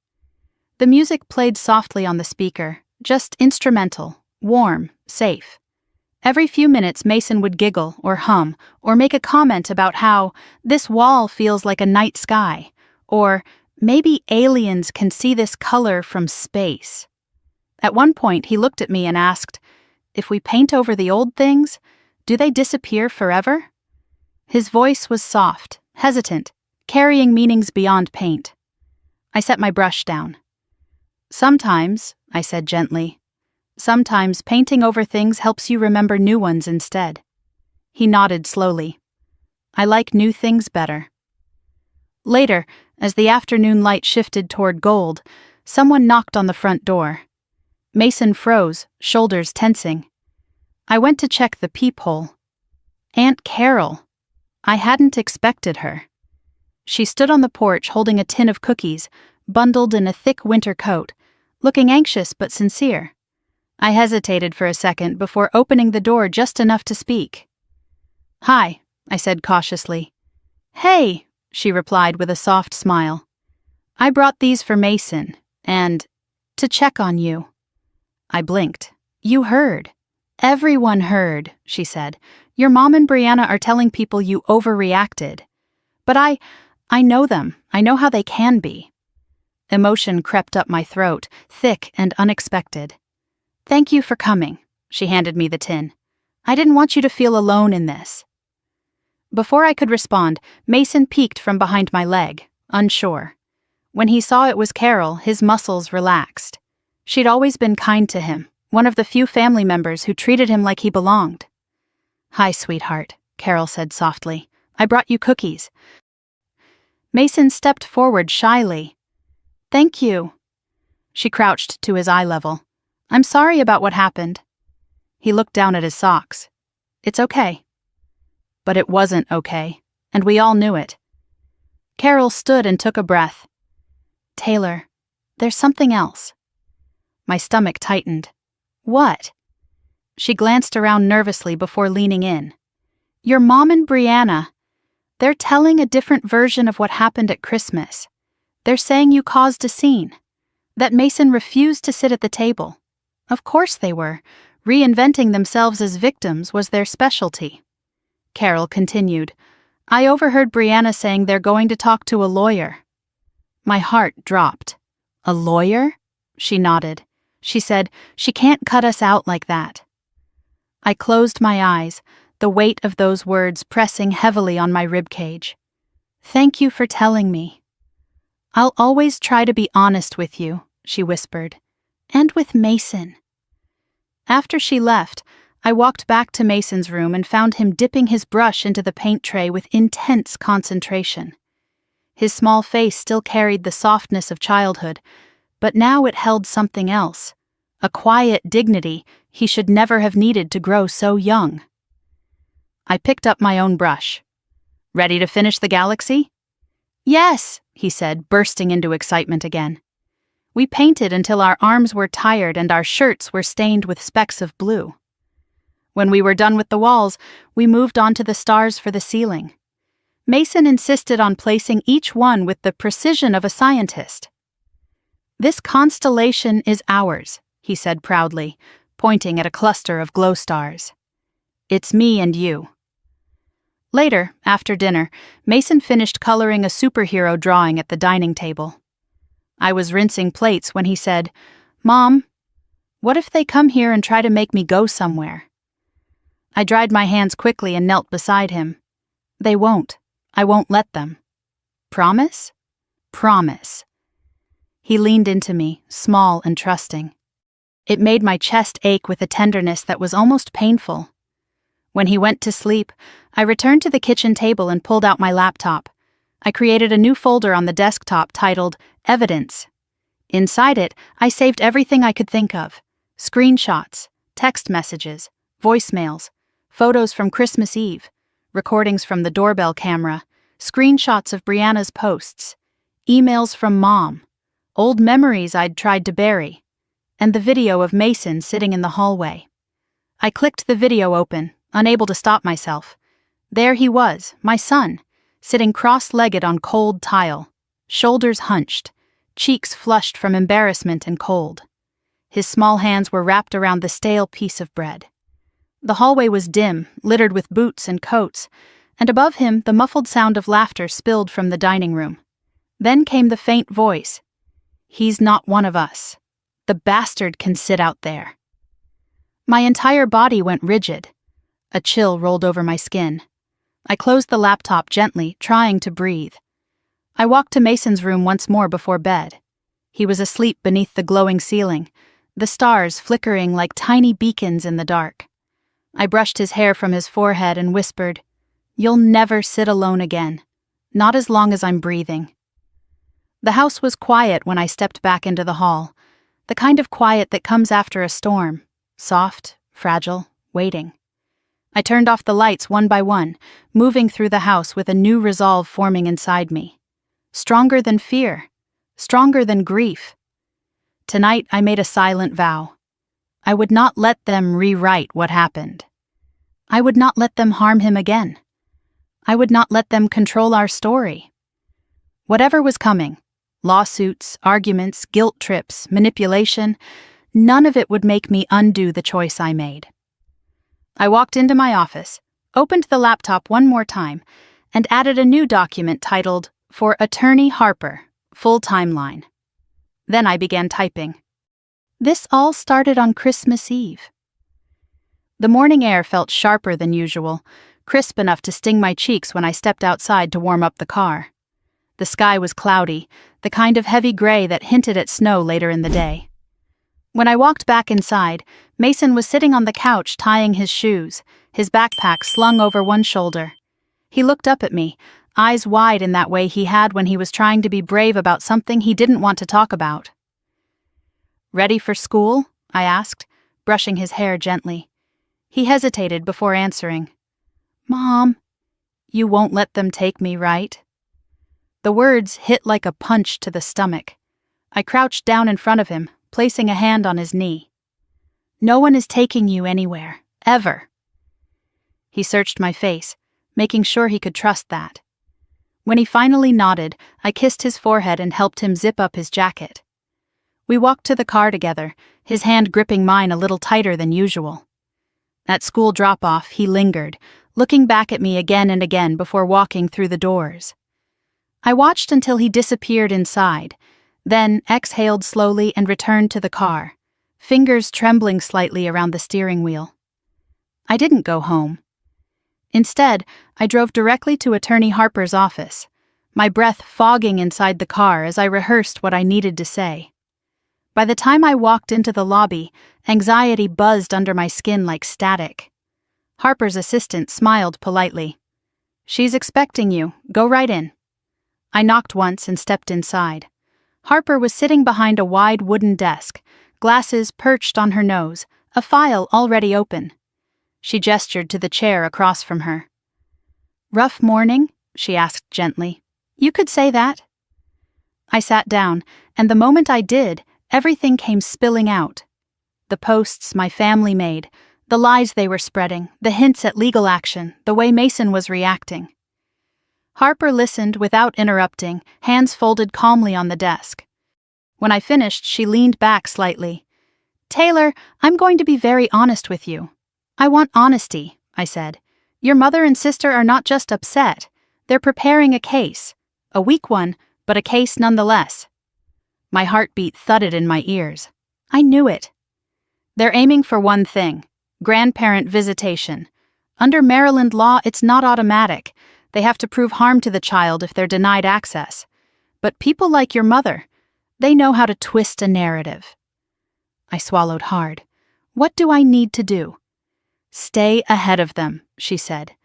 The music played softly on the speaker, just instrumental, warm, safe. Every few minutes Mason would giggle or hum or make a comment about how this wall feels like a night sky, or maybe aliens can see this color from space. At one point he looked at me and asked, "If we paint over the old things, do they disappear forever?" His voice was soft, hesitant, carrying meanings beyond paint. I set my brush down. "Sometimes," I said gently, "sometimes painting over things helps you remember new ones instead." He nodded slowly. "I like new things better." Later, as the afternoon light shifted toward gold, someone knocked on the front door. Mason froze, shoulders tensing. I went to check the peephole. Aunt Carol. I hadn't expected her. She stood on the porch holding a tin of cookies, bundled in a thick winter coat, looking anxious but sincere. I hesitated for a second before opening the door just enough to speak. "Hi," I said cautiously. "Hey," she replied with a soft smile. "I brought these for Mason, and to check on you." I blinked. "You heard." "Everyone heard," she said. "Your mom and Brianna are telling people you overreacted. But I know them. I know how they can be." Emotion crept up my throat, thick and unexpected. "Thank you for coming," She handed me the tin. "I didn't want you to feel alone in this." Before I could respond, Mason peeked from behind my leg, unsure. When he saw it was Carol, his muscles relaxed. She'd always been kind to him, one of the few family members who treated him like he belonged. "Hi, sweetheart," Carol said softly. "I brought you cookies." Mason stepped forward shyly. "Thank you." She crouched to his eye level. "I'm sorry about what happened." He looked down at his socks. "It's okay." But it wasn't okay, and we all knew it. Carol stood and took a breath. "Taylor, there's something else." My stomach tightened. "What?" She glanced around nervously before leaning in. "Your mom and Brianna, they're telling a different version of what happened at Christmas. They're saying you caused a scene, that Mason refused to sit at the table. Of course they were. Reinventing themselves as victims was their specialty." Carol continued, "I overheard Brianna saying they're going to talk to a lawyer." My heart dropped. "A lawyer?" She nodded. She said, "She can't cut us out like that." I closed my eyes, the weight of those words pressing heavily on my ribcage. "Thank you for telling me." "I'll always try to be honest with you," she whispered. "And with Mason." After she left, I walked back to Mason's room and found him dipping his brush into the paint tray with intense concentration. His small face still carried the softness of childhood, but now it held something else, a quiet dignity he should never have needed to grow so young. I picked up my own brush. "Ready to finish the galaxy?" "Yes," he said, bursting into excitement again. We painted until our arms were tired and our shirts were stained with specks of blue. When we were done with the walls, we moved on to the stars for the ceiling. Mason insisted on placing each one with the precision of a scientist. "This constellation is ours," he said proudly, pointing at a cluster of glow stars. "It's me and you." Later, after dinner, Mason finished coloring a superhero drawing at the dining table. I was rinsing plates when he said, "Mom, what if they come here and try to make me go somewhere?" I dried my hands quickly and knelt beside him. "They won't. I won't let them." "Promise?" "Promise." He leaned into me, small and trusting. It made my chest ache with a tenderness that was almost painful. When he went to sleep, I returned to the kitchen table and pulled out my laptop. I created a new folder on the desktop titled Evidence. Inside it, I saved everything I could think of: screenshots, text messages, voicemails, photos from Christmas Eve, recordings from the doorbell camera, screenshots of Brianna's posts, emails from Mom, old memories I'd tried to bury, and the video of Mason sitting in the hallway. I clicked the video open, unable to stop myself. There he was, my son, sitting cross-legged on cold tile, shoulders hunched, cheeks flushed from embarrassment and cold. His small hands were wrapped around the stale piece of bread. The hallway was dim, littered with boots and coats, and above him the muffled sound of laughter spilled from the dining room. Then came the faint voice. "He's not one of us. The bastard can sit out there." My entire body went rigid. A chill rolled over my skin. I closed the laptop gently, trying to breathe. I walked to Mason's room once more before bed. He was asleep beneath the glowing ceiling, the stars flickering like tiny beacons in the dark. I brushed his hair from his forehead and whispered, "You'll never sit alone again. Not as long as I'm breathing." The house was quiet when I stepped back into the hall, the kind of quiet that comes after a storm, soft, fragile, waiting. I turned off the lights one by one, moving through the house with a new resolve forming inside me. Stronger than fear, stronger than grief. Tonight I made a silent vow. I would not let them rewrite what happened. I would not let them harm him again. I would not let them control our story. Whatever was coming, lawsuits, arguments, guilt trips, manipulation, none of it would make me undo the choice I made. I walked into my office, opened the laptop one more time, and added a new document titled, "For Attorney Harper, Full Timeline." Then I began typing. This all started on Christmas Eve. The morning air felt sharper than usual, crisp enough to sting my cheeks when I stepped outside to warm up the car. The sky was cloudy, the kind of heavy gray that hinted at snow later in the day. When I walked back inside, Mason was sitting on the couch tying his shoes, his backpack slung over one shoulder. He looked up at me, eyes wide in that way he had when he was trying to be brave about something he didn't want to talk about. "Ready for school?" I asked, brushing his hair gently. He hesitated before answering. "Mom, you won't let them take me, right?" The words hit like a punch to the stomach. I crouched down in front of him, placing a hand on his knee. "No one is taking you anywhere, ever." He searched my face, making sure he could trust that. When he finally nodded, I kissed his forehead and helped him zip up his jacket. We walked to the car together, his hand gripping mine a little tighter than usual. At school drop-off, he lingered, looking back at me again and again before walking through the doors. I watched until he disappeared inside, then exhaled slowly and returned to the car, fingers trembling slightly around the steering wheel. I didn't go home. Instead, I drove directly to Attorney Harper's office, my breath fogging inside the car as I rehearsed what I needed to say. By the time I walked into the lobby, anxiety buzzed under my skin like static. Harper's assistant smiled politely. "She's expecting you. Go right in." I knocked once and stepped inside. Harper was sitting behind a wide wooden desk, glasses perched on her nose, a file already open. She gestured to the chair across from her. "Rough morning?" she asked gently. "You could say that." I sat down, and the moment I did, everything came spilling out. The posts my family made, the lies they were spreading, the hints at legal action, the way Mason was reacting. Harper listened without interrupting, hands folded calmly on the desk. When I finished, she leaned back slightly. "Taylor, I'm going to be very honest with you." "I want honesty," I said. "Your mother and sister are not just upset. They're preparing a case. A weak one, but a case nonetheless." My heartbeat thudded in my ears. I knew it. "They're aiming for one thing: grandparent visitation. Under Maryland law, it's not automatic. They have to prove harm to the child if they're denied access. But people like your mother, they know how to twist a narrative." I swallowed hard. "What do I need to do?" "Stay ahead of them," she said.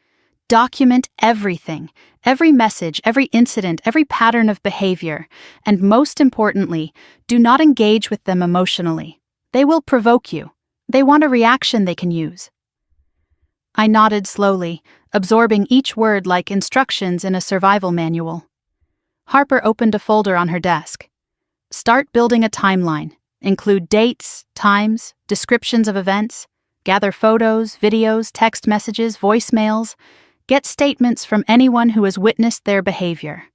"Document everything, every message, every incident, every pattern of behavior, and most importantly, do not engage with them emotionally. They will provoke you. They want a reaction they can use." I nodded slowly, absorbing each word like instructions in a survival manual. Harper opened a folder on her desk. "Start building a timeline. Include dates, times, descriptions of events. Gather photos, videos, text messages, voicemails. Get statements from anyone who has witnessed their behavior."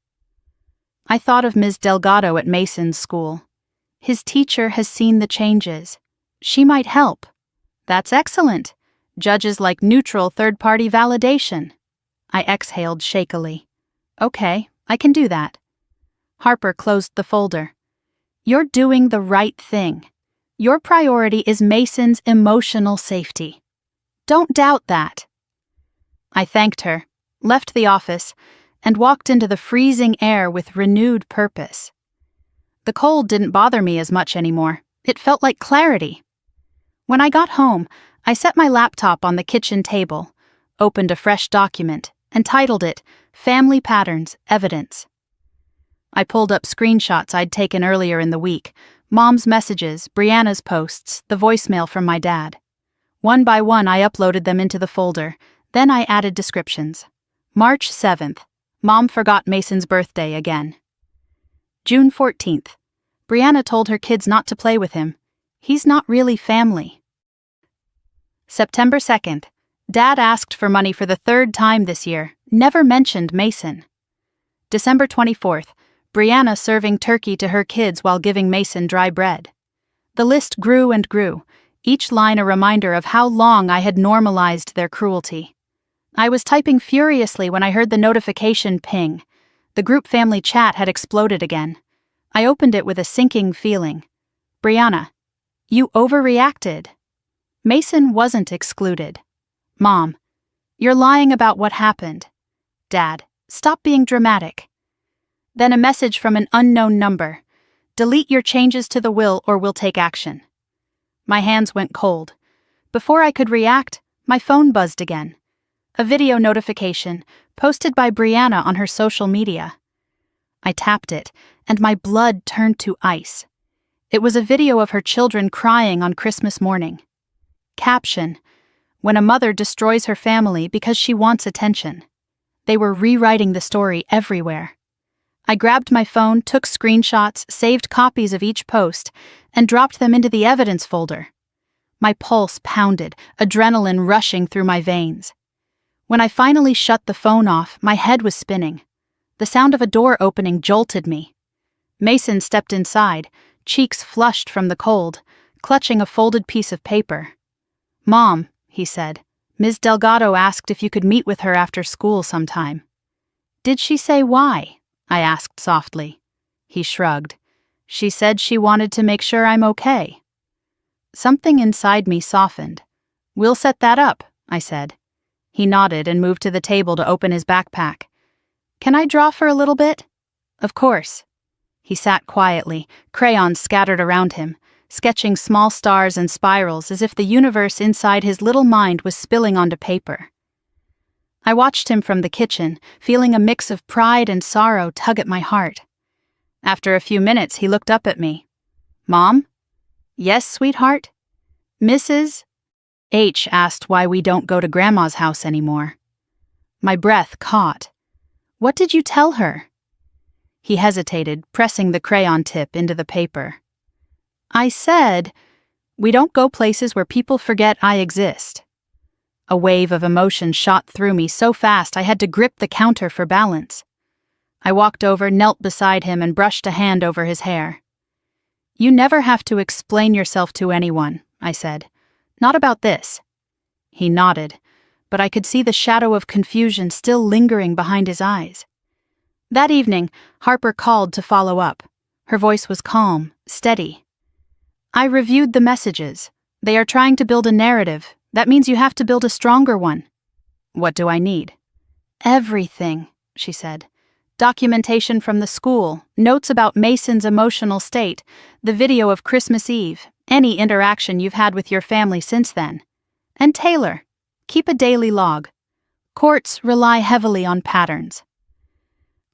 I thought of Ms. Delgado at Mason's school. His teacher has seen the changes. She might help. That's excellent. Judges like neutral third-party validation. I exhaled shakily. "Okay, I can do that." Harper closed the folder. "You're doing the right thing. Your priority is Mason's emotional safety. Don't doubt that." I thanked her, left the office, and walked into the freezing air with renewed purpose. The cold didn't bother me as much anymore. It felt like clarity. When I got home, I set my laptop on the kitchen table, opened a fresh document, and titled it Family Patterns, Evidence. I pulled up screenshots I'd taken earlier in the week, Mom's messages, Brianna's posts, the voicemail from my dad. One by one, I uploaded them into the folder. Then I added descriptions. March 7th. Mom forgot Mason's birthday again. June 14th. Brianna told her kids not to play with him. He's not really family. September 2nd. Dad asked for money for the third time this year, never mentioned Mason. December 24th. Brianna serving turkey to her kids while giving Mason dry bread. The list grew and grew, each line a reminder of how long I had normalized their cruelty. I was typing furiously when I heard the notification ping. The group family chat had exploded again. I opened it with a sinking feeling. "Brianna, you overreacted." Mason wasn't excluded. Mom, you're lying about what happened. Dad, stop being dramatic. Then a message from an unknown number. Delete your changes to the will or we'll take action. My hands went cold. Before I could react, my phone buzzed again. A video notification, posted by Brianna on her social media. I tapped it, and my blood turned to ice. It was a video of her children crying on Christmas morning. Caption: when a mother destroys her family because she wants attention. They were rewriting the story everywhere. I grabbed my phone, took screenshots, saved copies of each post, and dropped them into the evidence folder. My pulse pounded, adrenaline rushing through my veins. When I finally shut the phone off, my head was spinning. The sound of a door opening jolted me. Mason stepped inside, cheeks flushed from the cold, clutching a folded piece of paper. Mom, he said, Ms. Delgado asked if you could meet with her after school sometime. Did she say why? I asked softly. He shrugged. She said she wanted to make sure I'm okay. Something inside me softened. We'll set that up, I said. He nodded and moved to the table to open his backpack. Can I draw for a little bit? Of course. He sat quietly, crayons scattered around him, sketching small stars and spirals as if the universe inside his little mind was spilling onto paper. I watched him from the kitchen, feeling a mix of pride and sorrow tug at my heart. After a few minutes, he looked up at me. Mom? Yes, sweetheart? Mrs. H asked why we don't go to Grandma's house anymore. My breath caught. What did you tell her? He hesitated, pressing the crayon tip into the paper. I said, we don't go places where people forget I exist. A wave of emotion shot through me so fast I had to grip the counter for balance. I walked over, knelt beside him, and brushed a hand over his hair. You never have to explain yourself to anyone, I said. Not about this. He nodded, but I could see the shadow of confusion still lingering behind his eyes. That evening, Harper called to follow up. Her voice was calm, steady. I reviewed the messages. They are trying to build a narrative. That means you have to build a stronger one. What do I need? Everything, she said. Documentation from the school, notes about Mason's emotional state, the video of Christmas Eve, any interaction you've had with your family since then. And Taylor, keep a daily log. Courts rely heavily on patterns.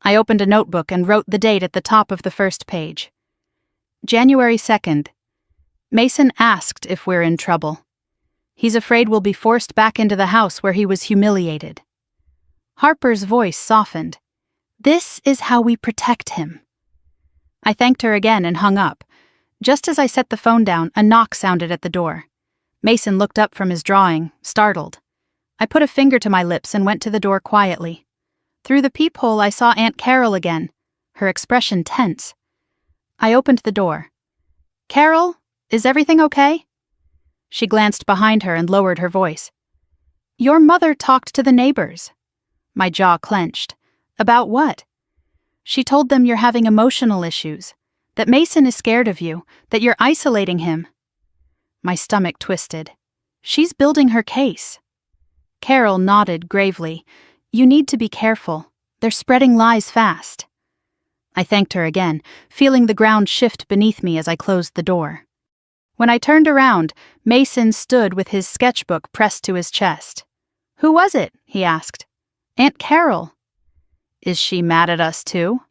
I opened a notebook and wrote the date at the top of the first page. January 2nd. Mason asked if we're in trouble. He's afraid we'll be forced back into the house where he was humiliated. Harper's voice softened. This is how we protect him. I thanked her again and hung up. Just as I set the phone down, a knock sounded at the door. Mason looked up from his drawing, startled. I put a finger to my lips and went to the door quietly. Through the peephole, I saw Aunt Carol again, her expression tense. I opened the door. Carol, is everything okay? She glanced behind her and lowered her voice. Your mother talked to the neighbors. My jaw clenched. About what? She told them you're having emotional issues, that Mason is scared of you, that you're isolating him. My stomach twisted. She's building her case. Carol nodded gravely. You need to be careful. They're spreading lies fast. I thanked her again, feeling the ground shift beneath me as I closed the door. When I turned around, Mason stood with his sketchbook pressed to his chest. Who was it? He asked. Aunt Carol. Is she mad at us too?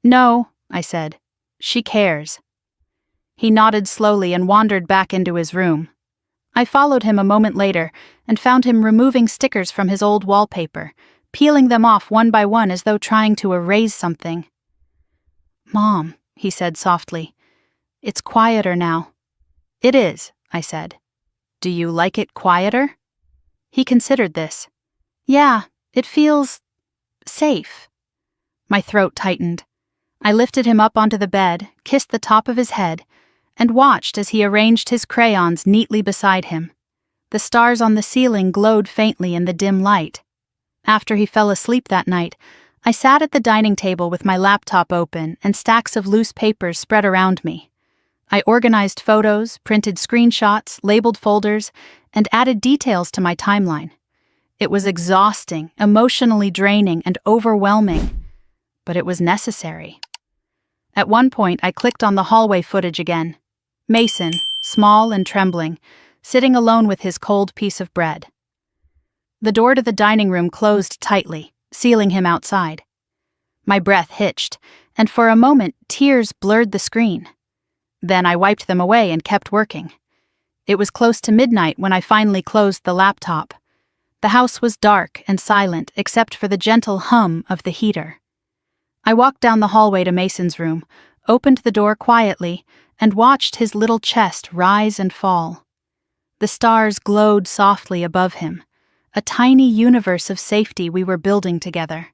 No, I said. She cares. He nodded slowly and wandered back into his room. I followed him a moment later and found him removing stickers from his old wallpaper, peeling them off one by one as though trying to erase something. Mom, he said softly, it's quieter now. It is, I said. Do you like it quieter? He considered this. Yeah, it feels safe. My throat tightened. I lifted him up onto the bed, kissed the top of his head, and watched as he arranged his crayons neatly beside him. The stars on the ceiling glowed faintly in the dim light. After he fell asleep that night, I sat at the dining table with my laptop open and stacks of loose papers spread around me. I organized photos, printed screenshots, labeled folders, and added details to my timeline. It was exhausting, emotionally draining, and overwhelming, but it was necessary. At one point, I clicked on the hallway footage again. Mason, small and trembling, sitting alone with his cold piece of bread. The door to the dining room closed tightly, sealing him outside. My breath hitched, and for a moment, tears blurred the screen. Then I wiped them away and kept working. It was close to midnight when I finally closed the laptop. The house was dark and silent except for the gentle hum of the heater. I walked down the hallway to Mason's room, opened the door quietly, and watched his little chest rise and fall. The stars glowed softly above him, a tiny universe of safety we were building together.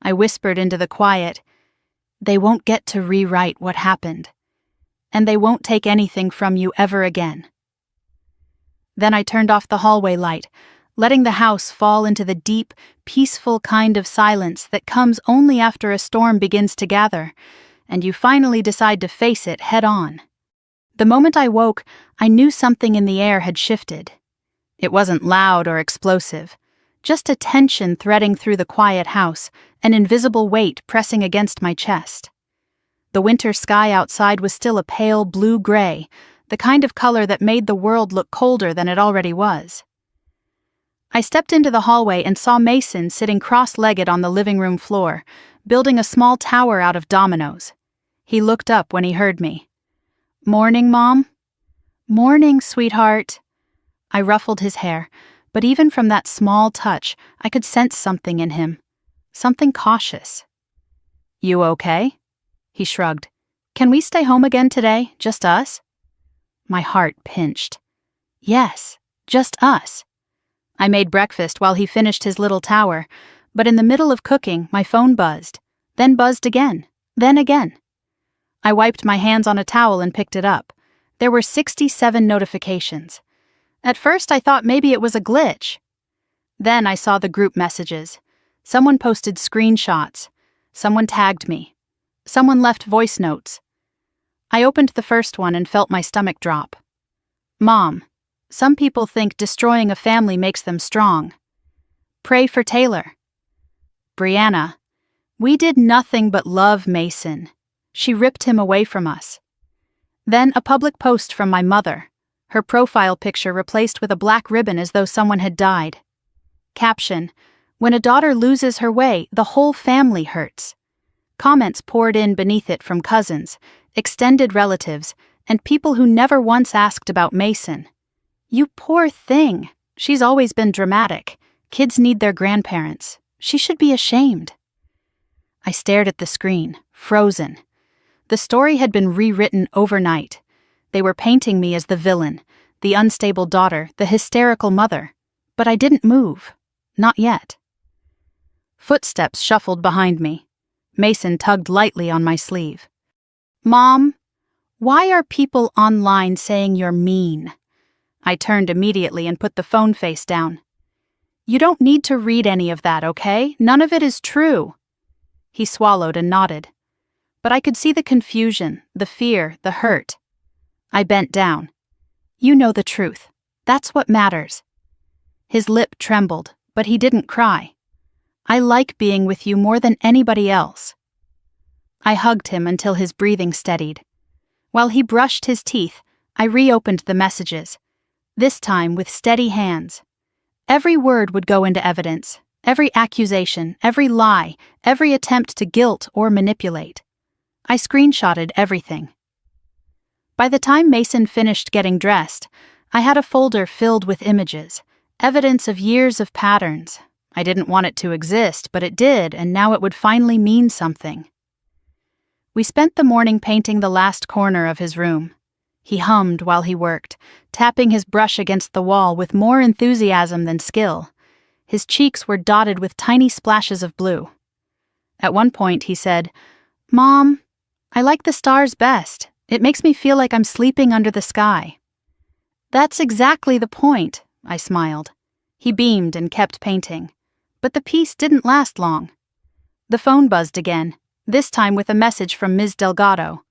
I whispered into the quiet, "They won't get to rewrite what happened, and they won't take anything from you ever again." Then I turned off the hallway light, letting the house fall into the deep, peaceful kind of silence that comes only after a storm begins to gather, and you finally decide to face it head-on. The moment I woke, I knew something in the air had shifted. It wasn't loud or explosive, just a tension threading through the quiet house, an invisible weight pressing against my chest. The winter sky outside was still a pale blue-gray, the kind of color that made the world look colder than it already was. I stepped into the hallway and saw Mason sitting cross-legged on the living room floor, building a small tower out of dominoes. He looked up when he heard me. "Morning, Mom?" "Morning, sweetheart." I ruffled his hair, but even from that small touch, I could sense something in him. Something cautious. "You okay?" He shrugged. "Can we stay home again today, just us?" My heart pinched. Yes, just us. I made breakfast while he finished his little tower, but in the middle of cooking, my phone buzzed, then buzzed again, then again. I wiped my hands on a towel and picked it up. There were 67 notifications. At first, I thought maybe it was a glitch. Then I saw the group messages. Someone posted screenshots. Someone tagged me. Someone left voice notes. I opened the first one and felt my stomach drop. "Mom, some people think destroying a family makes them strong. Pray for Taylor." "Brianna, we did nothing but love Mason. She ripped him away from us." Then a public post from my mother, her profile picture replaced with a black ribbon as though someone had died. Caption: "When a daughter loses her way, the whole family hurts." Comments poured in beneath it from cousins, extended relatives, and people who never once asked about Mason. "You poor thing. She's always been dramatic. Kids need their grandparents. She should be ashamed." I stared at the screen, frozen. The story had been rewritten overnight. They were painting me as the villain, the unstable daughter, the hysterical mother. But I didn't move. Not yet. Footsteps shuffled behind me. Mason tugged lightly on my sleeve. "Mom, why are people online saying you're mean?" I turned immediately and put the phone face down. "You don't need to read any of that, okay? None of it is true." He swallowed and nodded. But I could see the confusion, the fear, the hurt. I bent down. "You know the truth. That's what matters." His lip trembled, but he didn't cry. "I like being with you more than anybody else." I hugged him until his breathing steadied. While he brushed his teeth, I reopened the messages, this time with steady hands. Every word would go into evidence, every accusation, every lie, every attempt to guilt or manipulate. I screenshotted everything. By the time Mason finished getting dressed, I had a folder filled with images, evidence of years of patterns. I didn't want it to exist, but it did, and now it would finally mean something. We spent the morning painting the last corner of his room. He hummed while he worked, tapping his brush against the wall with more enthusiasm than skill. His cheeks were dotted with tiny splashes of blue. At one point he said, "Mom, I like the stars best. It makes me feel like I'm sleeping under the sky." "That's exactly the point," I smiled. He beamed and kept painting. But the piece didn't last long. The phone buzzed again, this time with a message from Ms. Delgado.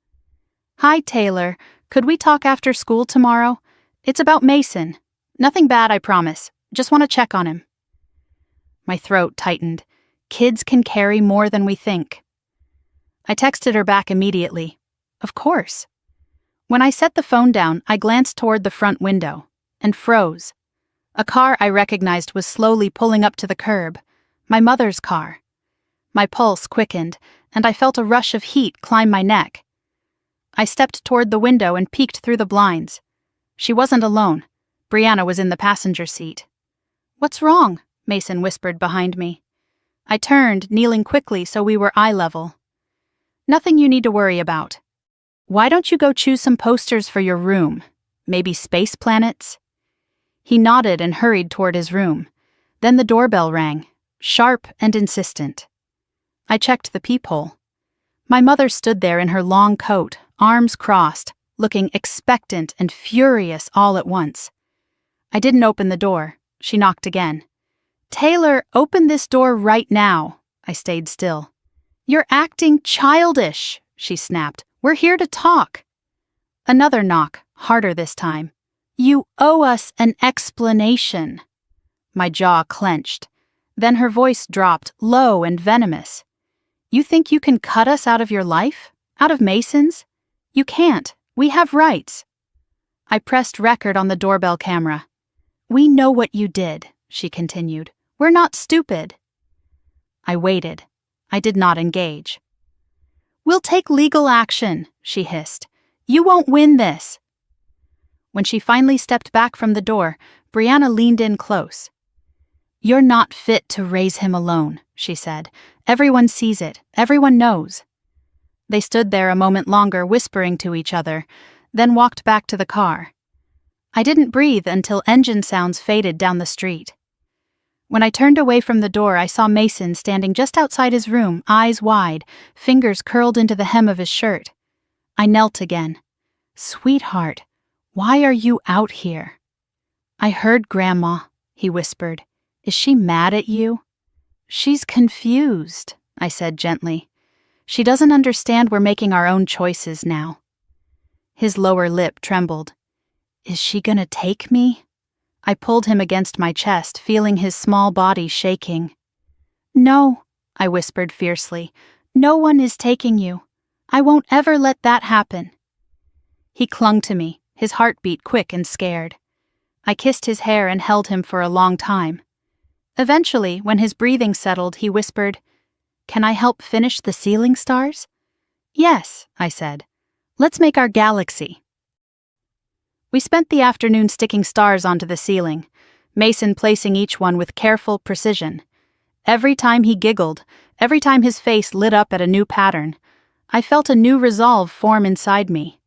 "Hi, Taylor. Could we talk after school tomorrow? It's about Mason. Nothing bad, I promise. Just want to check on him. My throat tightened. Kids can carry more than we think. I texted her back immediately. Of course. When I set the phone down, I glanced toward the front window and froze. A car I recognized was slowly pulling up to the curb. My mother's car. My pulse quickened, and I felt a rush of heat climb my neck. I stepped toward the window and peeked through the blinds. She wasn't alone. Brianna was in the passenger seat. "What's wrong?" Mason whispered behind me. I turned, kneeling quickly so we were eye level. "Nothing you need to worry about. Why don't you go choose some posters for your room? Maybe space planets?" He nodded and hurried toward his room. Then the doorbell rang, sharp and insistent. I checked the peephole. My mother stood there in her long coat, arms crossed, looking expectant and furious all at once. I didn't open the door. She knocked again. "Taylor, open this door right now." I stayed still. "You're acting childish," she snapped. "We're here to talk." Another knock, harder this time. "You owe us an explanation." My jaw clenched. Then her voice dropped, low and venomous. "You think you can cut us out of your life? Out of Mason's? You can't. We have rights." I pressed record on the doorbell camera. "We know what you did," she continued. "We're not stupid." I waited. I did not engage. "We'll take legal action," she hissed. "You won't win this." When she finally stepped back from the door, Brianna leaned in close. "You're not fit to raise him alone," she said. "Everyone sees it. Everyone knows." They stood there a moment longer, whispering to each other, then walked back to the car. I didn't breathe until engine sounds faded down the street. When I turned away from the door, I saw Mason standing just outside his room, eyes wide, fingers curled into the hem of his shirt. I knelt again. "Sweetheart, why are you out here?" "I heard Grandma," he whispered. "Is she mad at you?" "She's confused," I said gently. "She doesn't understand we're making our own choices now." His lower lip trembled. "Is she gonna take me?" I pulled him against my chest, feeling his small body shaking. "No," I whispered fiercely. "No one is taking you. I won't ever let that happen." He clung to me, his heartbeat quick and scared. I kissed his hair and held him for a long time. Eventually, when his breathing settled, he whispered, "Can I help finish the ceiling stars?" "Yes," I said. "Let's make our galaxy." We spent the afternoon sticking stars onto the ceiling, Mason placing each one with careful precision. Every time he giggled, every time his face lit up at a new pattern, I felt a new resolve form inside me.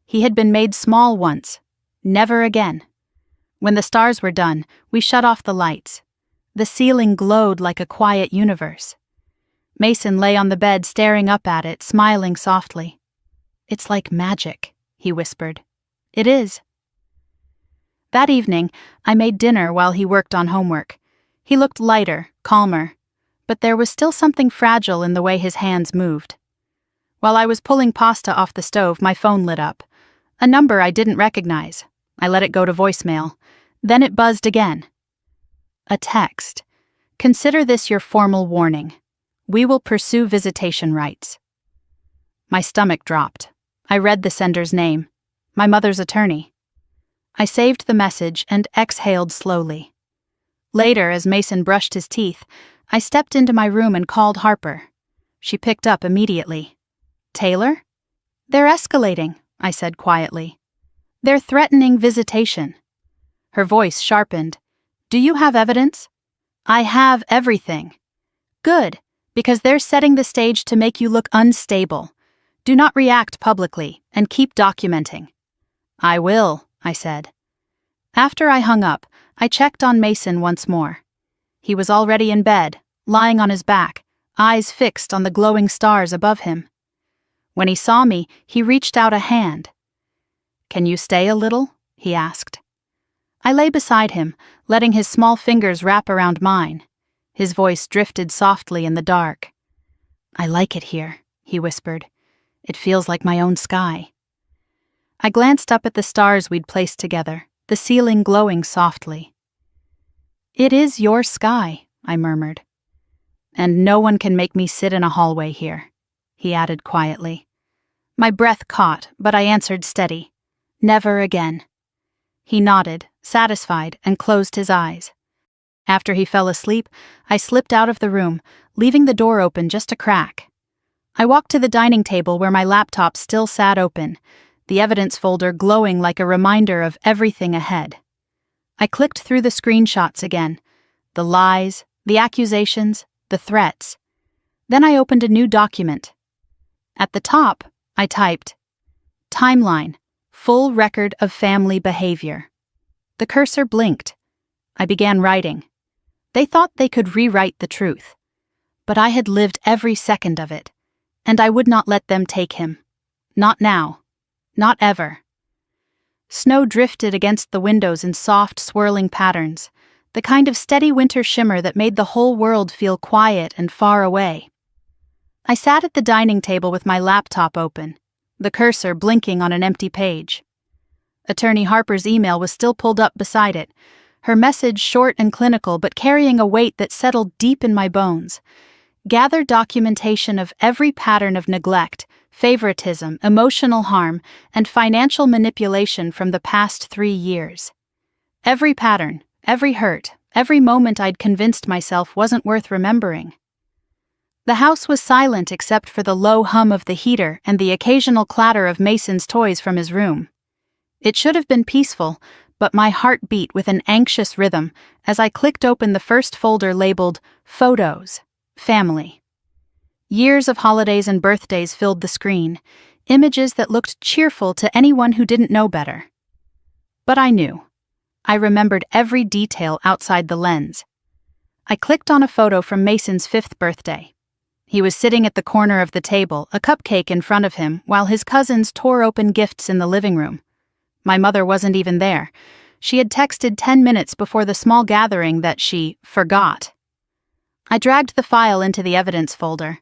He had been made small once. Never again. When the stars were done, we shut off the lights. The ceiling glowed like a quiet universe. Mason lay on the bed staring up at it, smiling softly. "It's like magic," he whispered. "It is." That evening, I made dinner while he worked on homework. He looked lighter, calmer, but there was still something fragile in the way his hands moved. While I was pulling pasta off the stove, my phone lit up. A number I didn't recognize. I let it go to voicemail. Then it buzzed again. A text. "Consider this your formal warning. We will pursue visitation rights." My stomach dropped. I read the sender's name. My mother's attorney. I saved the message and exhaled slowly. Later, as Mason brushed his teeth, I stepped into my room and called Harper. She picked up immediately. "Taylor?" "They're escalating," I said quietly. "They're threatening visitation." Her voice sharpened. "Do you have evidence?" "I have everything." "Good, because they're setting the stage to make you look unstable. Do not react publicly, and keep documenting." "I will," I said. After I hung up, I checked on Mason once more. He was already in bed, lying on his back, eyes fixed on the glowing stars above him. When he saw me, he reached out a hand. "Can you stay a little?" he asked. I lay beside him, letting his small fingers wrap around mine. His voice drifted softly in the dark. "I like it here," he whispered. "It feels like my own sky." I glanced up at the stars we'd placed together, the ceiling glowing softly. "It is your sky," I murmured. "And no one can make me sit in a hallway here," he added quietly. My breath caught, but I answered steady. "Never again." He nodded, satisfied, and closed his eyes. After he fell asleep, I slipped out of the room, leaving the door open just a crack. I walked to the dining table where my laptop still sat open, the evidence folder glowing like a reminder of everything ahead. I clicked through the screenshots again, the lies, the accusations, the threats. Then I opened a new document. At the top, I typed, "Timeline, full record of family behavior." The cursor blinked. I began writing. They thought they could rewrite the truth. But I had lived every second of it, and I would not let them take him. Not now. Not ever. Snow drifted against the windows in soft, swirling patterns, the kind of steady winter shimmer that made the whole world feel quiet and far away. I sat at the dining table with my laptop open, the cursor blinking on an empty page. Attorney Harper's email was still pulled up beside it, her message short and clinical but carrying a weight that settled deep in my bones. Gather documentation of every pattern of neglect, favoritism, emotional harm, and financial manipulation from the past 3 years. Every pattern, every hurt, every moment I'd convinced myself wasn't worth remembering. The house was silent except for the low hum of the heater and the occasional clatter of Mason's toys from his room. It should have been peaceful, but my heart beat with an anxious rhythm as I clicked open the first folder labeled Photos, Family. Years of holidays and birthdays filled the screen, images that looked cheerful to anyone who didn't know better. But I knew. I remembered every detail outside the lens. I clicked on a photo from Mason's 5th birthday. He was sitting at the corner of the table, a cupcake in front of him, while his cousins tore open gifts in the living room. My mother wasn't even there. She had texted 10 minutes before the small gathering that she forgot. I dragged the file into the evidence folder.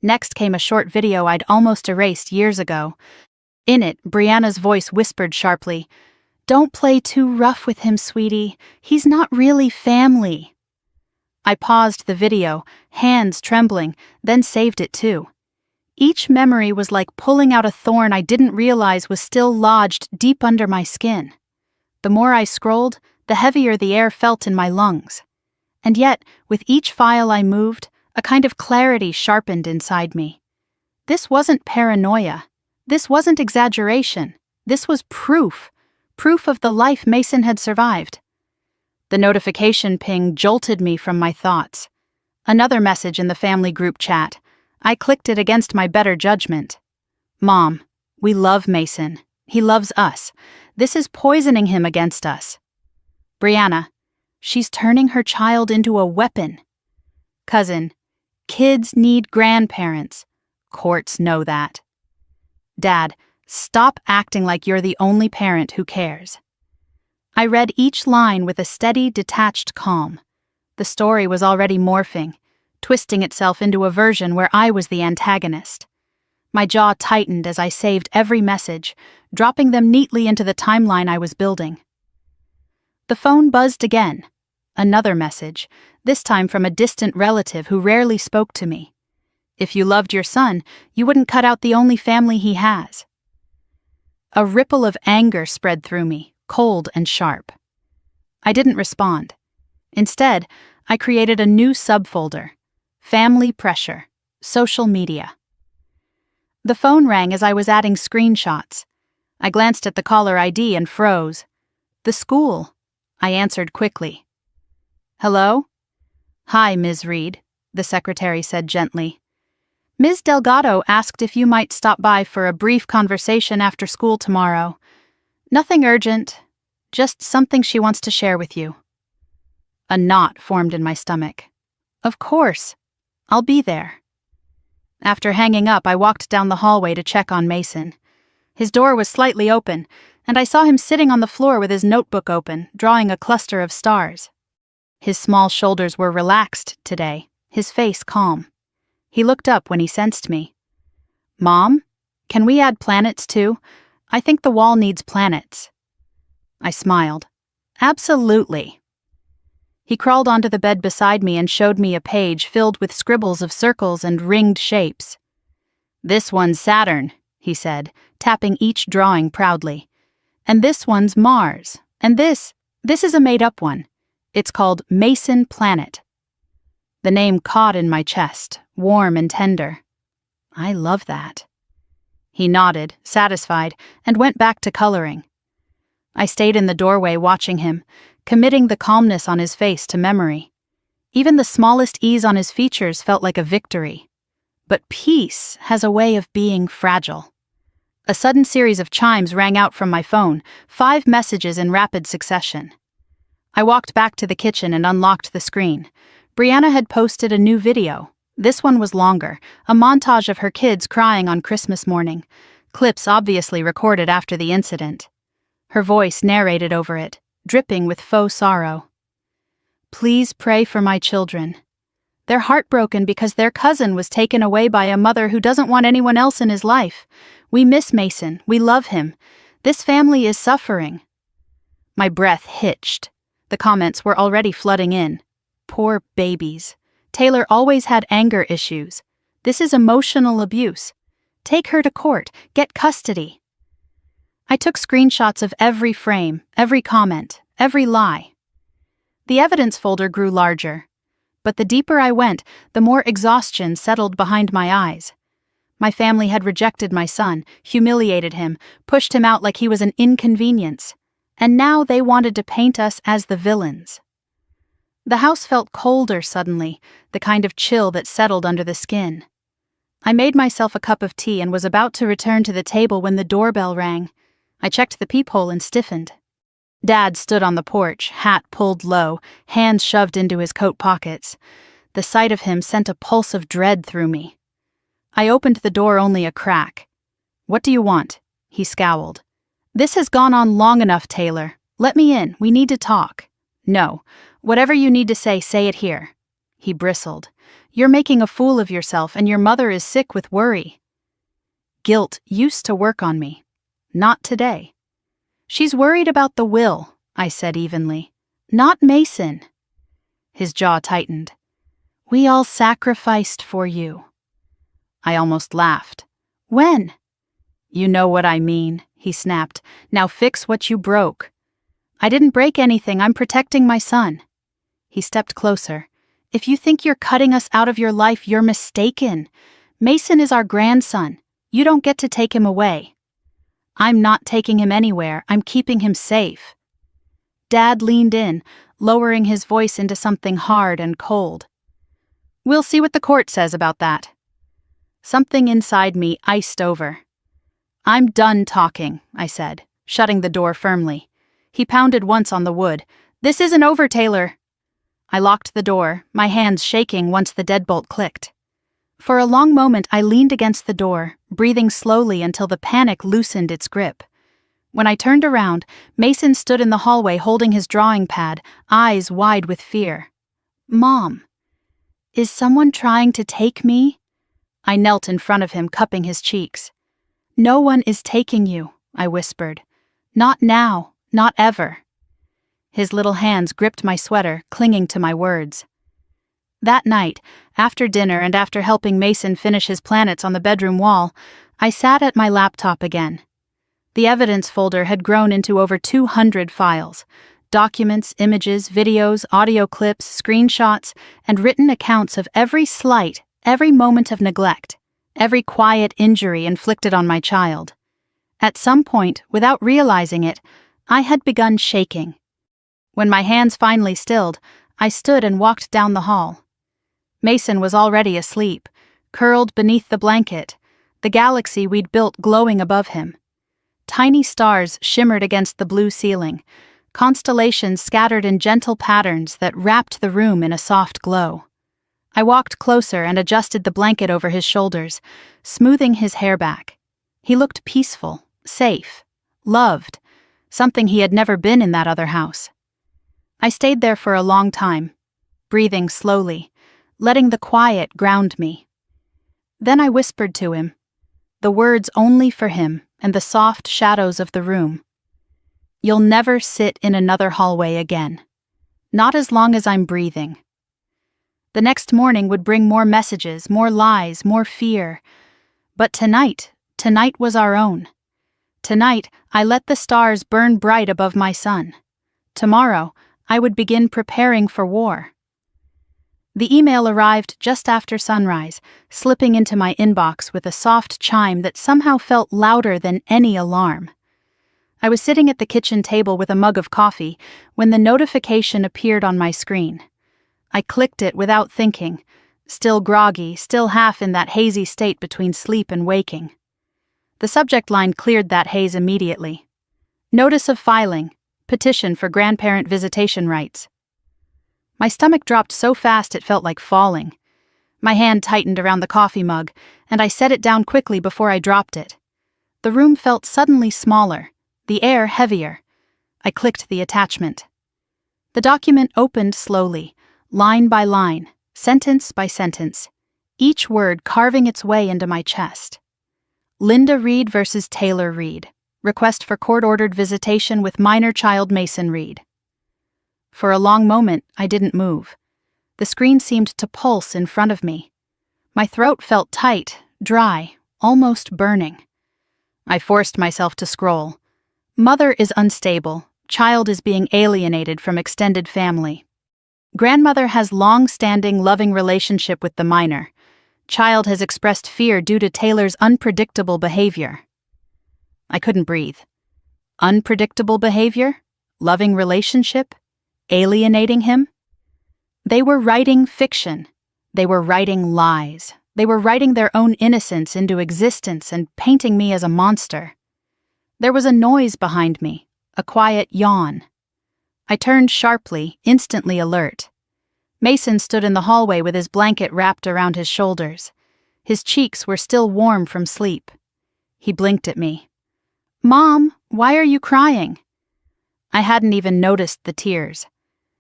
Next came a short video I'd almost erased years ago. In it, Brianna's voice whispered sharply, "Don't play too rough with him, sweetie. He's not really family." I paused the video, hands trembling, then saved it too. Each memory was like pulling out a thorn I didn't realize was still lodged deep under my skin. The more I scrolled, the heavier the air felt in my lungs. And yet, with each file I moved, a kind of clarity sharpened inside me. This wasn't paranoia. This wasn't exaggeration. This was proof. Proof of the life Mason had survived. The notification ping jolted me from my thoughts. Another message in the family group chat. I clicked it against my better judgment. "Mom, we love Mason. He loves us. This is poisoning him against us." Brianna, "She's turning her child into a weapon." Cousin, "Kids need grandparents. Courts know that." Dad, "Stop acting like you're the only parent who cares." I read each line with a steady, detached calm. The story was already morphing, twisting itself into a version where I was the antagonist. My jaw tightened as I saved every message, dropping them neatly into the timeline I was building. The phone buzzed again. Another message, this time from a distant relative who rarely spoke to me. "If you loved your son, you wouldn't cut out the only family he has." A ripple of anger spread through me, cold and sharp. I didn't respond. Instead, I created a new subfolder. Family pressure, social media. The phone rang as I was adding screenshots. I glanced at the caller ID and froze. "The school," I answered quickly. "Hello?" "Hi, Ms. Reed," the secretary said gently. "Ms. Delgado asked if you might stop by for a brief conversation after school tomorrow. Nothing urgent, just something she wants to share with you." A knot formed in my stomach. "Of course. I'll be there." After hanging up, I walked down the hallway to check on Mason. His door was slightly open, and I saw him sitting on the floor with his notebook open, drawing a cluster of stars. His small shoulders were relaxed today, his face calm. He looked up when he sensed me. "Mom, can we add planets too? I think the wall needs planets." I smiled. Absolutely. He crawled onto the bed beside me and showed me a page filled with scribbles of circles and ringed shapes. This one's Saturn, he said, tapping each drawing proudly. And this one's Mars. And this is a made-up one. It's called Mason Planet. The name caught in my chest, warm and tender. I love that. He nodded, satisfied, and went back to coloring. I stayed in the doorway watching him, committing the calmness on his face to memory. Even the smallest ease on his features felt like a victory. But peace has a way of being fragile. A sudden series of chimes rang out from my phone, 5 messages in rapid succession. I walked back to the kitchen and unlocked the screen. Brianna had posted a new video. This one was longer, a montage of her kids crying on Christmas morning, clips obviously recorded after the incident. Her voice narrated over it, dripping with faux sorrow. Please pray for my children. They're heartbroken because their cousin was taken away by a mother who doesn't want anyone else in his life. We miss Mason. We love him. This family is suffering. My breath hitched. The comments were already flooding in. Poor babies. Taylor always had anger issues. This is emotional abuse. Take her to court. Get custody. I took screenshots of every frame, every comment, every lie. The evidence folder grew larger. But the deeper I went, the more exhaustion settled behind my eyes. My family had rejected my son, humiliated him, pushed him out like he was an inconvenience. And now they wanted to paint us as the villains. The house felt colder suddenly, the kind of chill that settled under the skin. I made myself a cup of tea and was about to return to the table when the doorbell rang. I checked the peephole and stiffened. Dad stood on the porch, hat pulled low, hands shoved into his coat pockets. The sight of him sent a pulse of dread through me. I opened the door only a crack. What do you want? He scowled. This has gone on long enough, Taylor. Let me in. We need to talk. No. Whatever you need to say it here. He bristled. You're making a fool of yourself and your mother is sick with worry. Guilt used to work on me. Not today. She's worried about the will, I said evenly. Not Mason. His jaw tightened. We all sacrificed for you. I almost laughed. When? You know what I mean, he snapped. Now fix what you broke. I didn't break anything. I'm protecting my son. He stepped closer. If you think you're cutting us out of your life, you're mistaken. Mason is our grandson. You don't get to take him away. I'm not taking him anywhere. I'm keeping him safe. Dad leaned in, lowering his voice into something hard and cold. We'll see what the court says about that. Something inside me iced over. I'm done talking, I said, shutting the door firmly. He pounded once on the wood. This isn't over, Taylor. I locked the door, my hands shaking once the deadbolt clicked. For a long moment I leaned against the door, breathing slowly until the panic loosened its grip. When I turned around, Mason stood in the hallway holding his drawing pad, eyes wide with fear. Mom, is someone trying to take me? I knelt in front of him, cupping his cheeks. No one is taking you, I whispered. Not now, not ever. His little hands gripped my sweater, clinging to my words. That night, after dinner and after helping Mason finish his planets on the bedroom wall, I sat at my laptop again. The evidence folder had grown into over 200 files. Documents, images, videos, audio clips, screenshots, and written accounts of every slight, every moment of neglect, every quiet injury inflicted on my child. At some point, without realizing it, I had begun shaking. When my hands finally stilled, I stood and walked down the hall. Mason was already asleep, curled beneath the blanket, the galaxy we'd built glowing above him. Tiny stars shimmered against the blue ceiling, constellations scattered in gentle patterns that wrapped the room in a soft glow. I walked closer and adjusted the blanket over his shoulders, smoothing his hair back. He looked peaceful, safe, loved, something he had never been in that other house. I stayed there for a long time, breathing slowly, letting the quiet ground me. Then I whispered to him, the words only for him and the soft shadows of the room. You'll never sit in another hallway again. Not as long as I'm breathing. The next morning would bring more messages, more lies, more fear. But tonight was our own. Tonight, I let the stars burn bright above my sun. Tomorrow, I would begin preparing for war. The email arrived just after sunrise, slipping into my inbox with a soft chime that somehow felt louder than any alarm. I was sitting at the kitchen table with a mug of coffee when the notification appeared on my screen. I clicked it without thinking, still groggy, still half in that hazy state between sleep and waking. The subject line cleared that haze immediately. Notice of filing, petition for grandparent visitation rights. My stomach dropped so fast it felt like falling. My hand tightened around the coffee mug, and I set it down quickly before I dropped it. The room felt suddenly smaller, the air heavier. I clicked the attachment. The document opened slowly, line by line, sentence by sentence, each word carving its way into my chest. Linda Reed versus Taylor Reed. Request for court-ordered visitation with minor child Mason Reed. For a long moment, I didn't move. The screen seemed to pulse in front of me. My throat felt tight, dry, almost burning. I forced myself to scroll. Mother is unstable. Child is being alienated from extended family. Grandmother has long-standing loving relationship with the minor. Child has expressed fear due to Taylor's unpredictable behavior. I couldn't breathe. Unpredictable behavior? Loving relationship? Alienating him? They were writing fiction. They were writing lies. They were writing their own innocence into existence and painting me as a monster. There was a noise behind me, a quiet yawn. I turned sharply, instantly alert. Mason stood in the hallway with his blanket wrapped around his shoulders. His cheeks were still warm from sleep. He blinked at me. "Mom, why are you crying?" I hadn't even noticed the tears.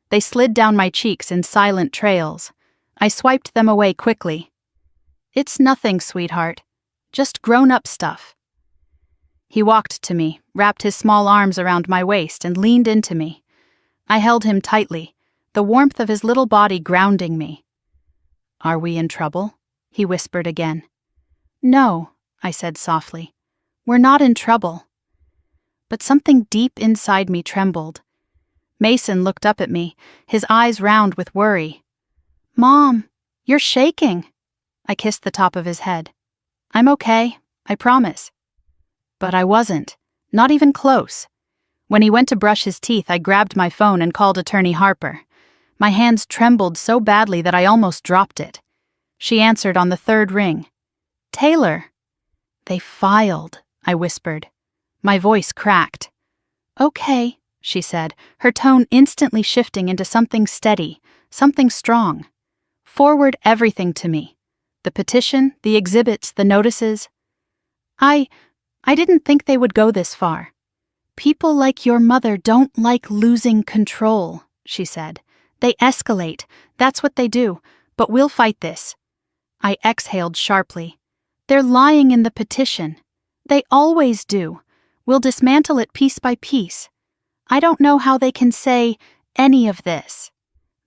They slid down my cheeks in silent trails. I swiped them away quickly. "It's nothing, sweetheart. Just grown-up stuff." He walked to me, wrapped his small arms around my waist, and leaned into me. I held him tightly, the warmth of his little body grounding me. "Are we in trouble?" he whispered again. "No," I said softly. "We're not in trouble." But something deep inside me trembled. Mason looked up at me, his eyes round with worry. "Mom, you're shaking." I kissed the top of his head. "I'm okay, I promise." But I wasn't, not even close. When he went to brush his teeth, I grabbed my phone and called Attorney Harper. My hands trembled so badly that I almost dropped it. She answered on the third ring. "Taylor." "They filed," I whispered. My voice cracked. "Okay," she said, her tone instantly shifting into something steady, something strong. "Forward everything to me. The petition, the exhibits, the notices." I didn't think they would go this far. "People like your mother don't like losing control," she said. "They escalate. That's what they do. But we'll fight this." I exhaled sharply. "They're lying in the petition. They always do. We'll dismantle it piece by piece. I don't know how they can say any of this."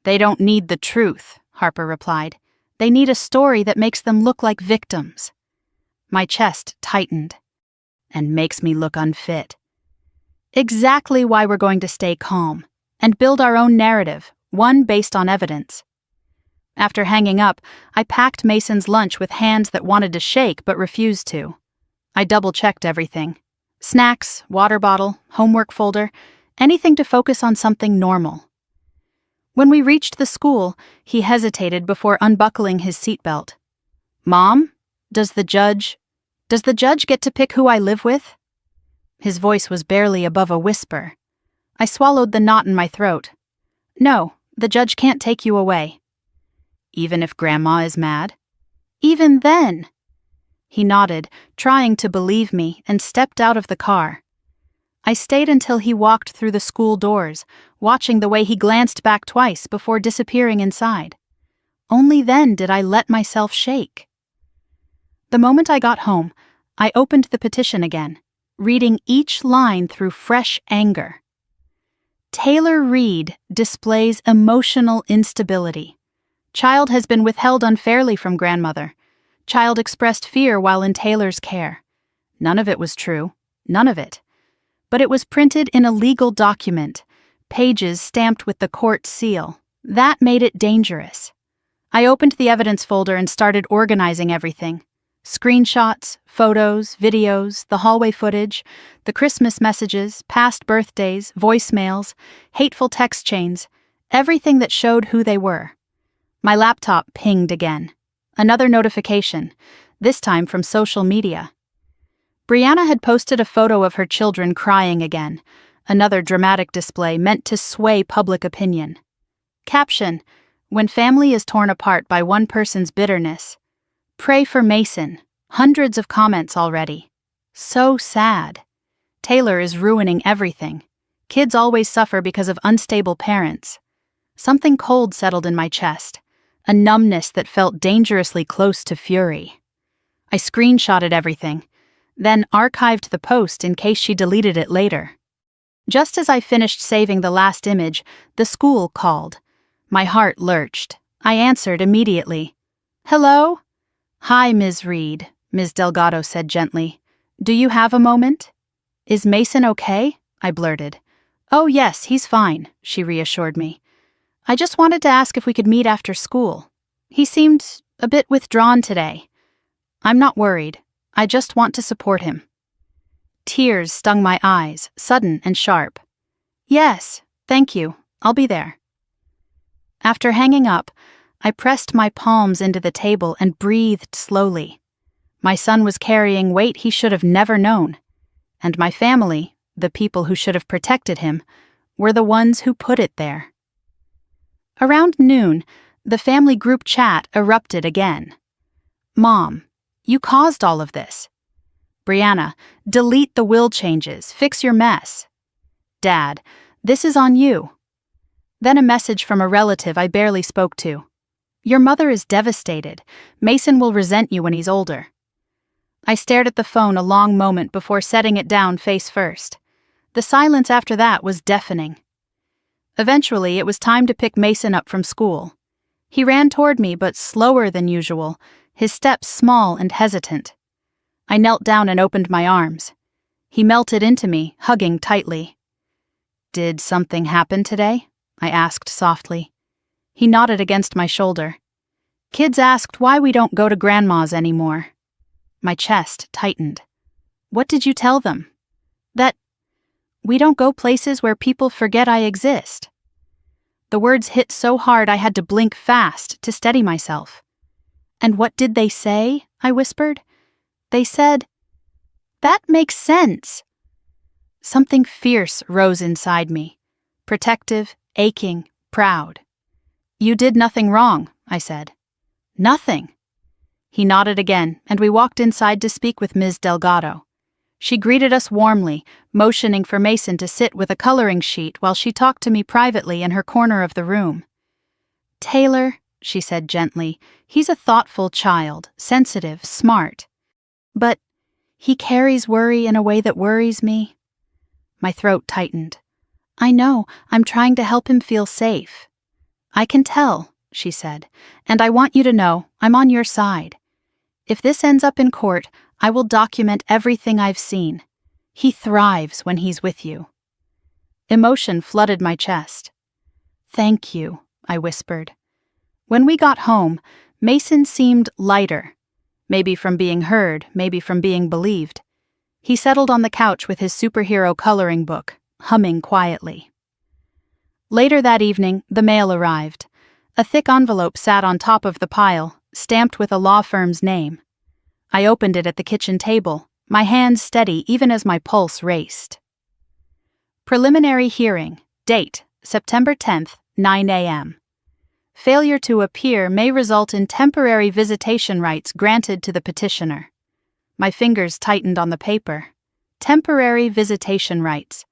"They don't need the truth," Harper replied. "They need a story that makes them look like victims." My chest tightened. "And makes me look unfit." Exactly why we're going to stay calm and build our own narrative, one based on evidence. After hanging up, I packed Mason's lunch with hands that wanted to shake but refused to. I double-checked everything. Snacks, water bottle, homework folder, anything to focus on something normal. When we reached the school, he hesitated before unbuckling his seatbelt. "Mom, does the judge get to pick who I live with?" His voice was barely above a whisper. I swallowed the knot in my throat. "No, the judge can't take you away." "Even if Grandma is mad?" "Even then." He nodded, trying to believe me, and stepped out of the car. I stayed until he walked through the school doors, watching the way he glanced back twice before disappearing inside. Only then did I let myself shake. The moment I got home, I opened the petition again, reading each line through fresh anger. Taylor Reed displays emotional instability. Child has been withheld unfairly from grandmother. Child expressed fear while in Taylor's care. None of it was true. None of it. But it was printed in a legal document, pages stamped with the court seal. That made it dangerous. I opened the evidence folder and started organizing everything. Screenshots, photos, videos, the hallway footage, the Christmas messages, past birthdays, voicemails, hateful text chains, everything that showed who they were. My laptop pinged again. Another notification, this time from social media. Brianna had posted a photo of her children crying again, another dramatic display meant to sway public opinion. Caption: when family is torn apart by one person's bitterness. Pray for Mason. Hundreds of comments already. So sad. Taylor is ruining everything. Kids always suffer because of unstable parents. Something cold settled in my chest, a numbness that felt dangerously close to fury. I screenshotted everything, then archived the post in case she deleted it later. Just as I finished saving the last image, the school called. My heart lurched. I answered immediately. "Hello?" "Hi, Ms. Reed," Ms. Delgado said gently. "Do you have a moment?" "Is Mason okay?" I blurted. "Oh yes, he's fine," she reassured me. "I just wanted to ask if we could meet after school. He seemed a bit withdrawn today. I'm not worried. I just want to support him." Tears stung my eyes, sudden and sharp. "Yes, thank you. I'll be there." After hanging up, I pressed my palms into the table and breathed slowly. My son was carrying weight he should have never known. And my family, the people who should have protected him, were the ones who put it there. Around noon, the family group chat erupted again. "Mom, you caused all of this." "Brianna, delete the will changes, fix your mess." "Dad, this is on you." Then a message from a relative I barely spoke to. "Your mother is devastated. Mason will resent you when he's older." I stared at the phone a long moment before setting it down face first. The silence after that was deafening. Eventually, it was time to pick Mason up from school. He ran toward me, but slower than usual, his steps small and hesitant. I knelt down and opened my arms. He melted into me, hugging tightly. "Did something happen today?" I asked softly. He nodded against my shoulder. "Kids asked why we don't go to Grandma's anymore." My chest tightened. "What did you tell them?" "That we don't go places where people forget I exist." The words hit so hard I had to blink fast to steady myself. "And what did they say?" I whispered. "They said, 'That makes sense.'" Something fierce rose inside me. Protective, aching, proud. "You did nothing wrong," I said. "Nothing." He nodded again, and we walked inside to speak with Ms. Delgado. She greeted us warmly, motioning for Mason to sit with a coloring sheet while she talked to me privately in her corner of the room. "Taylor," she said gently, "he's a thoughtful child, sensitive, smart. But he carries worry in a way that worries me." My throat tightened. "I know, I'm trying to help him feel safe." "I can tell," she said, "and I want you to know I'm on your side. If this ends up in court, I will document everything I've seen. He thrives when he's with you." Emotion flooded my chest. "Thank you," I whispered. When we got home, Mason seemed lighter. Maybe from being heard, maybe from being believed. He settled on the couch with his superhero coloring book, humming quietly. Later that evening, the mail arrived. A thick envelope sat on top of the pile, stamped with a law firm's name. I opened it at the kitchen table, my hands steady even as my pulse raced. Preliminary hearing. Date, September 10th, 9 a.m. Failure to appear may result in temporary visitation rights granted to the petitioner. My fingers tightened on the paper. Temporary visitation rights.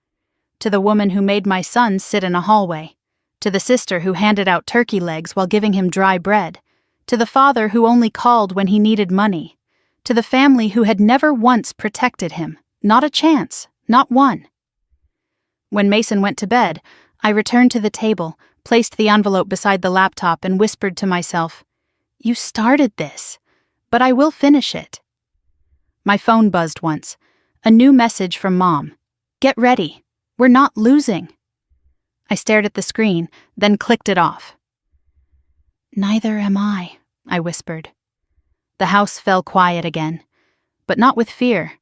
To the woman who made my son sit in a hallway. To the sister who handed out turkey legs while giving him dry bread. To the father who only called when he needed money. To the family who had never once protected him. Not a chance. Not one. When Mason went to bed, I returned to the table, placed the envelope beside the laptop, and whispered to myself, "You started this, but I will finish it." My phone buzzed once. A new message from Mom. "Get ready. We're not losing." I stared at the screen, then clicked it off. "Neither am I," I whispered. The house fell quiet again, but not with fear.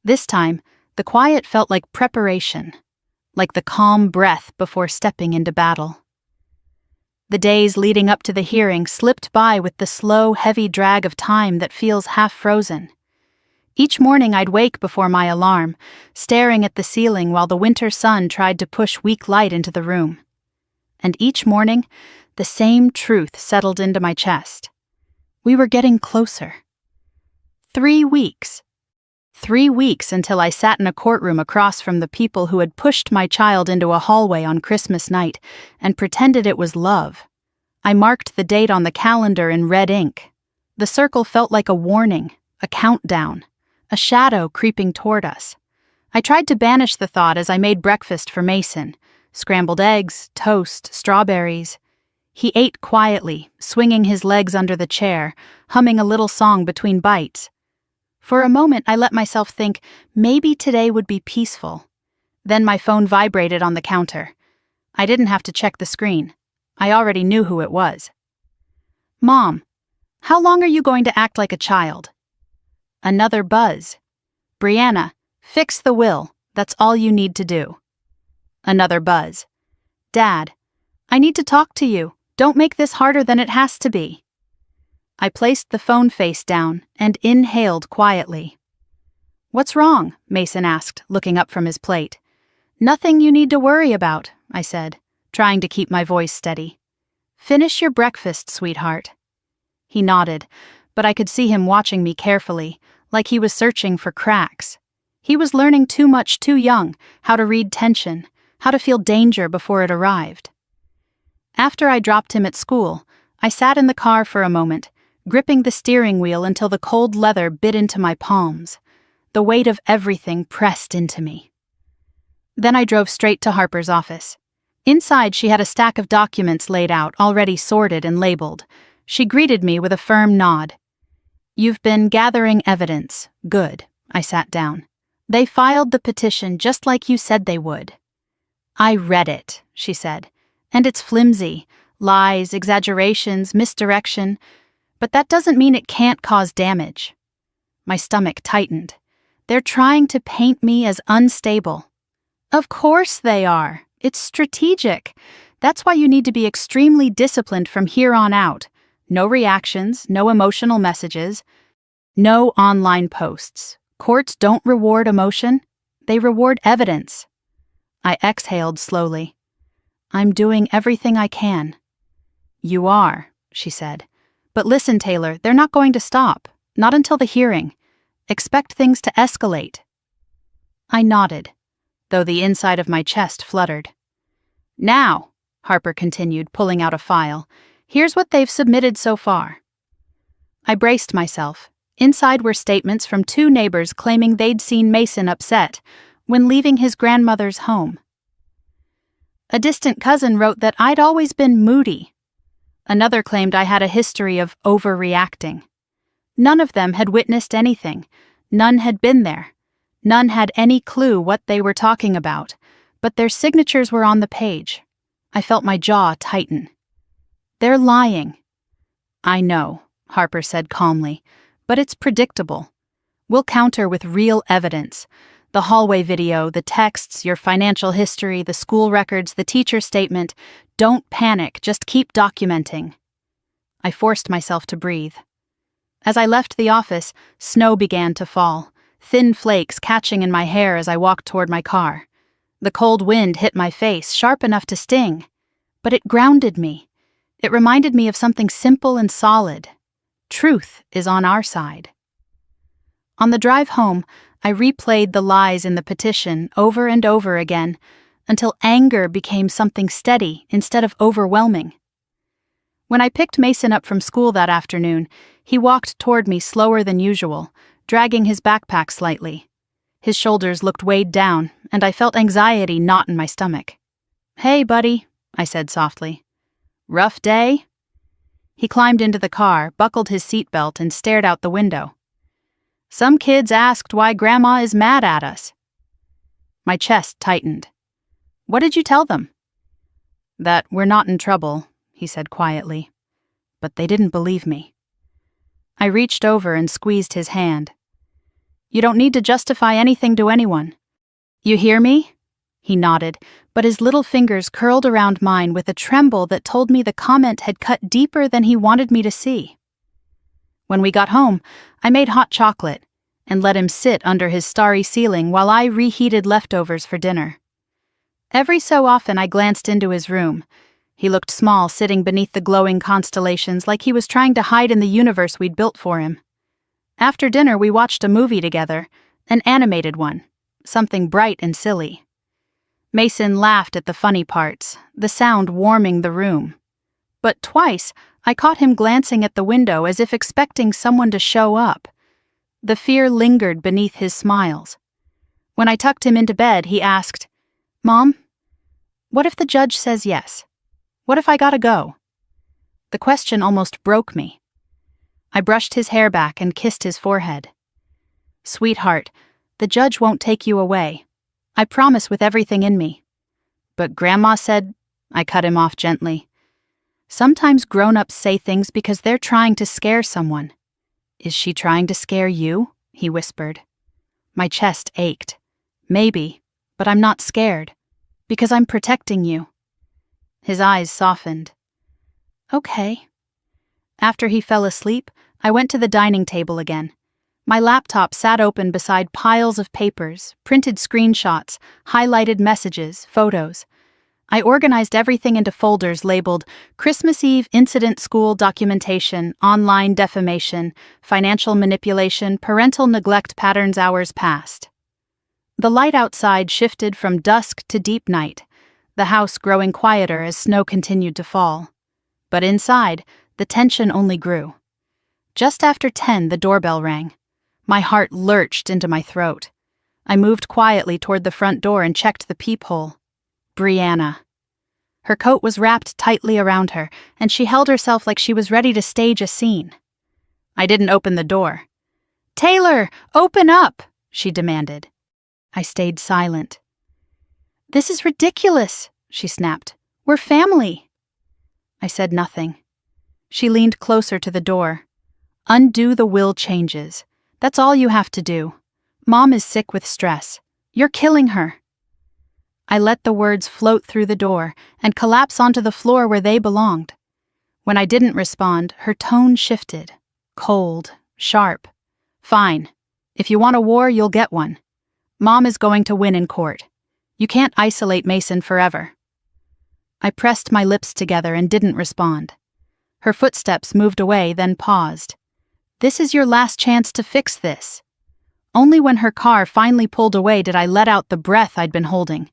This time, the quiet felt like preparation, like the calm breath before stepping into battle. The days leading up to the hearing slipped by with the slow, heavy drag of time that feels half frozen. Each morning I'd wake before my alarm, staring at the ceiling while the winter sun tried to push weak light into the room. And each morning, the same truth settled into my chest. We were getting closer. 3 weeks. 3 weeks until I sat in a courtroom across from the people who had pushed my child into a hallway on Christmas night and pretended it was love. I marked the date on the calendar in red ink. The circle felt like a warning, a countdown, a shadow creeping toward us. I tried to banish the thought as I made breakfast for Mason. Scrambled eggs, toast, strawberries. He ate quietly, swinging his legs under the chair, humming a little song between bites. For a moment, I let myself think maybe today would be peaceful. Then my phone vibrated on the counter. I didn't have to check the screen. I already knew who it was. "Mom, how long are you going to act like a child?" Another buzz. "Brianna, fix the will. That's all you need to do." Another buzz. "Dad, I need to talk to you. Don't make this harder than it has to be." I placed the phone face down and inhaled quietly. "What's wrong?" Mason asked, looking up from his plate. "Nothing you need to worry about," I said, trying to keep my voice steady. "Finish your breakfast, sweetheart." He nodded, but I could see him watching me carefully, like he was searching for cracks. He was learning too much too young, how to read tension, how to feel danger before it arrived. After I dropped him at school, I sat in the car for a moment, gripping the steering wheel until the cold leather bit into my palms. The weight of everything pressed into me. Then I drove straight to Harper's office. Inside, she had a stack of documents laid out, already sorted and labeled. She greeted me with a firm nod. "You've been gathering evidence. Good." I sat down. "They filed the petition just like you said they would." "I read it," she said, "and it's flimsy. Lies, exaggerations, misdirection. But that doesn't mean it can't cause damage." My stomach tightened. "They're trying to paint me as unstable." "Of course they are. It's strategic. That's why you need to be extremely disciplined from here on out. No reactions, no emotional messages, no online posts. Courts don't reward emotion. They reward evidence." I exhaled slowly. "I'm doing everything I can." "You are," she said. "But listen, Taylor, they're not going to stop. Not until the hearing. Expect things to escalate." I nodded, though the inside of my chest fluttered. "Now," Harper continued, pulling out a file, "here's what they've submitted so far." I braced myself. Inside were statements from 2 neighbors claiming they'd seen Mason upset when leaving his grandmother's home. A distant cousin wrote that I'd always been moody. Another claimed I had a history of overreacting. None of them had witnessed anything. None had been there. None had any clue what they were talking about, but their signatures were on the page. I felt my jaw tighten. "They're lying." "I know," Harper said calmly, "but it's predictable. We'll counter with real evidence. The hallway video, the texts, your financial history, the school records, the teacher statement. Don't panic, just keep documenting." I forced myself to breathe. As I left the office, snow began to fall, thin flakes catching in my hair as I walked toward my car. The cold wind hit my face, sharp enough to sting. But it grounded me. It reminded me of something simple and solid. Truth is on our side. On the drive home, I replayed the lies in the petition over and over again until anger became something steady instead of overwhelming. When I picked Mason up from school that afternoon, he walked toward me slower than usual, dragging his backpack slightly. His shoulders looked weighed down, and I felt anxiety knot in my stomach. "Hey, buddy," I said softly. "Rough day?" He climbed into the car, buckled his seatbelt, and stared out the window. "Some kids asked why Grandma is mad at us." My chest tightened. "What did you tell them?" "That we're not in trouble," he said quietly. But they didn't believe me. I reached over and squeezed his hand. "You don't need to justify anything to anyone. You hear me?" He nodded, but his little fingers curled around mine with a tremble that told me the comment had cut deeper than he wanted me to see. When we got home, I made hot chocolate and let him sit under his starry ceiling while I reheated leftovers for dinner. Every so often I glanced into his room. He looked small sitting beneath the glowing constellations like he was trying to hide in the universe we'd built for him. After dinner we watched a movie together, an animated one, something bright and silly. Mason laughed at the funny parts, the sound warming the room. But twice, I caught him glancing at the window as if expecting someone to show up. The fear lingered beneath his smiles. When I tucked him into bed, he asked, "Mom, what if the judge says yes? What if I gotta go?" The question almost broke me. I brushed his hair back and kissed his forehead. "Sweetheart, the judge won't take you away. I promise with everything in me." "But Grandma said—" I cut him off gently. "Sometimes grown-ups say things because they're trying to scare someone." "Is she trying to scare you?" he whispered. My chest ached. "Maybe, but I'm not scared. Because I'm protecting you." His eyes softened. "Okay." After he fell asleep, I went to the dining table again. My laptop sat open beside piles of papers, printed screenshots, highlighted messages, photos. I organized everything into folders labeled Christmas Eve Incident School Documentation, Online Defamation, Financial Manipulation, Parental Neglect Patterns Hours Past. The light outside shifted from dusk to deep night, the house growing quieter as snow continued to fall. But inside, the tension only grew. Just after 10, the doorbell rang. My heart lurched into my throat. I moved quietly toward the front door and checked the peephole. Brianna. Her coat was wrapped tightly around her, and she held herself like she was ready to stage a scene. I didn't open the door. "Taylor, open up!" she demanded. I stayed silent. "This is ridiculous," she snapped. "We're family." I said nothing. She leaned closer to the door. "Undo the will changes. That's all you have to do. Mom is sick with stress. You're killing her." I let the words float through the door and collapse onto the floor where they belonged. When I didn't respond, her tone shifted. Cold, sharp. "Fine. If you want a war, you'll get one. Mom is going to win in court. You can't isolate Mason forever." I pressed my lips together and didn't respond. Her footsteps moved away, then paused. "This is your last chance to fix this." Only when her car finally pulled away did I let out the breath I'd been holding.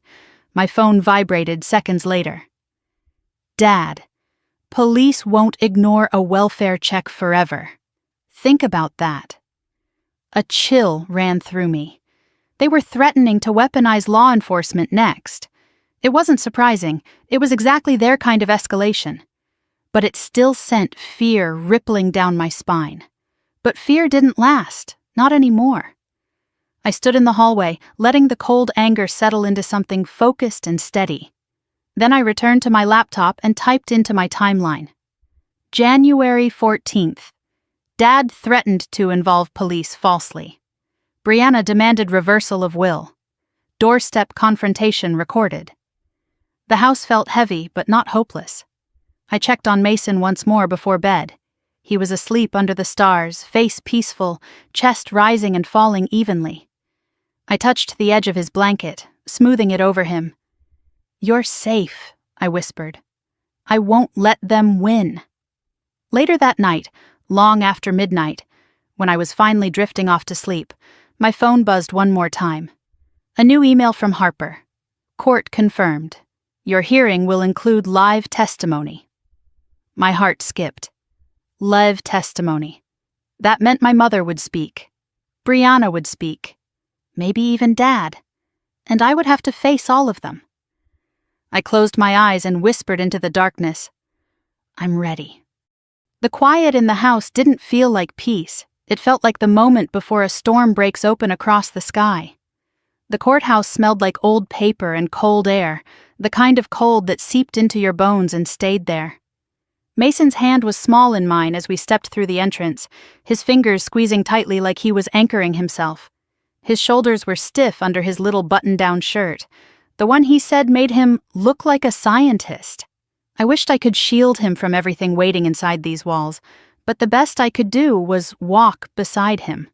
My phone vibrated seconds later. "Dad, police won't ignore a welfare check forever. Think about that." A chill ran through me. They were threatening to weaponize law enforcement next. It wasn't surprising. It was exactly their kind of escalation. But it still sent fear rippling down my spine. But fear didn't last, not anymore. I stood in the hallway, letting the cold anger settle into something focused and steady. Then I returned to my laptop and typed into my timeline. January 14th. Dad threatened to involve police falsely. Brianna demanded reversal of will. Doorstep confrontation recorded. The house felt heavy, but not hopeless. I checked on Mason once more before bed. He was asleep under the stars, face peaceful, chest rising and falling evenly. I touched the edge of his blanket, smoothing it over him. "You're safe," I whispered. "I won't let them win." Later that night, long after midnight, when I was finally drifting off to sleep, my phone buzzed one more time. A new email from Harper. "Court confirmed. Your hearing will include live testimony." My heart skipped. Live testimony. That meant my mother would speak. Brianna would speak. Maybe even Dad. And I would have to face all of them. I closed my eyes and whispered into the darkness, "I'm ready." The quiet in the house didn't feel like peace. It felt like the moment before a storm breaks open across the sky. The courthouse smelled like old paper and cold air, the kind of cold that seeped into your bones and stayed there. Mason's hand was small in mine as we stepped through the entrance, his fingers squeezing tightly like he was anchoring himself. His shoulders were stiff under his little button-down shirt. The one he said made him look like a scientist. I wished I could shield him from everything waiting inside these walls, but the best I could do was walk beside him.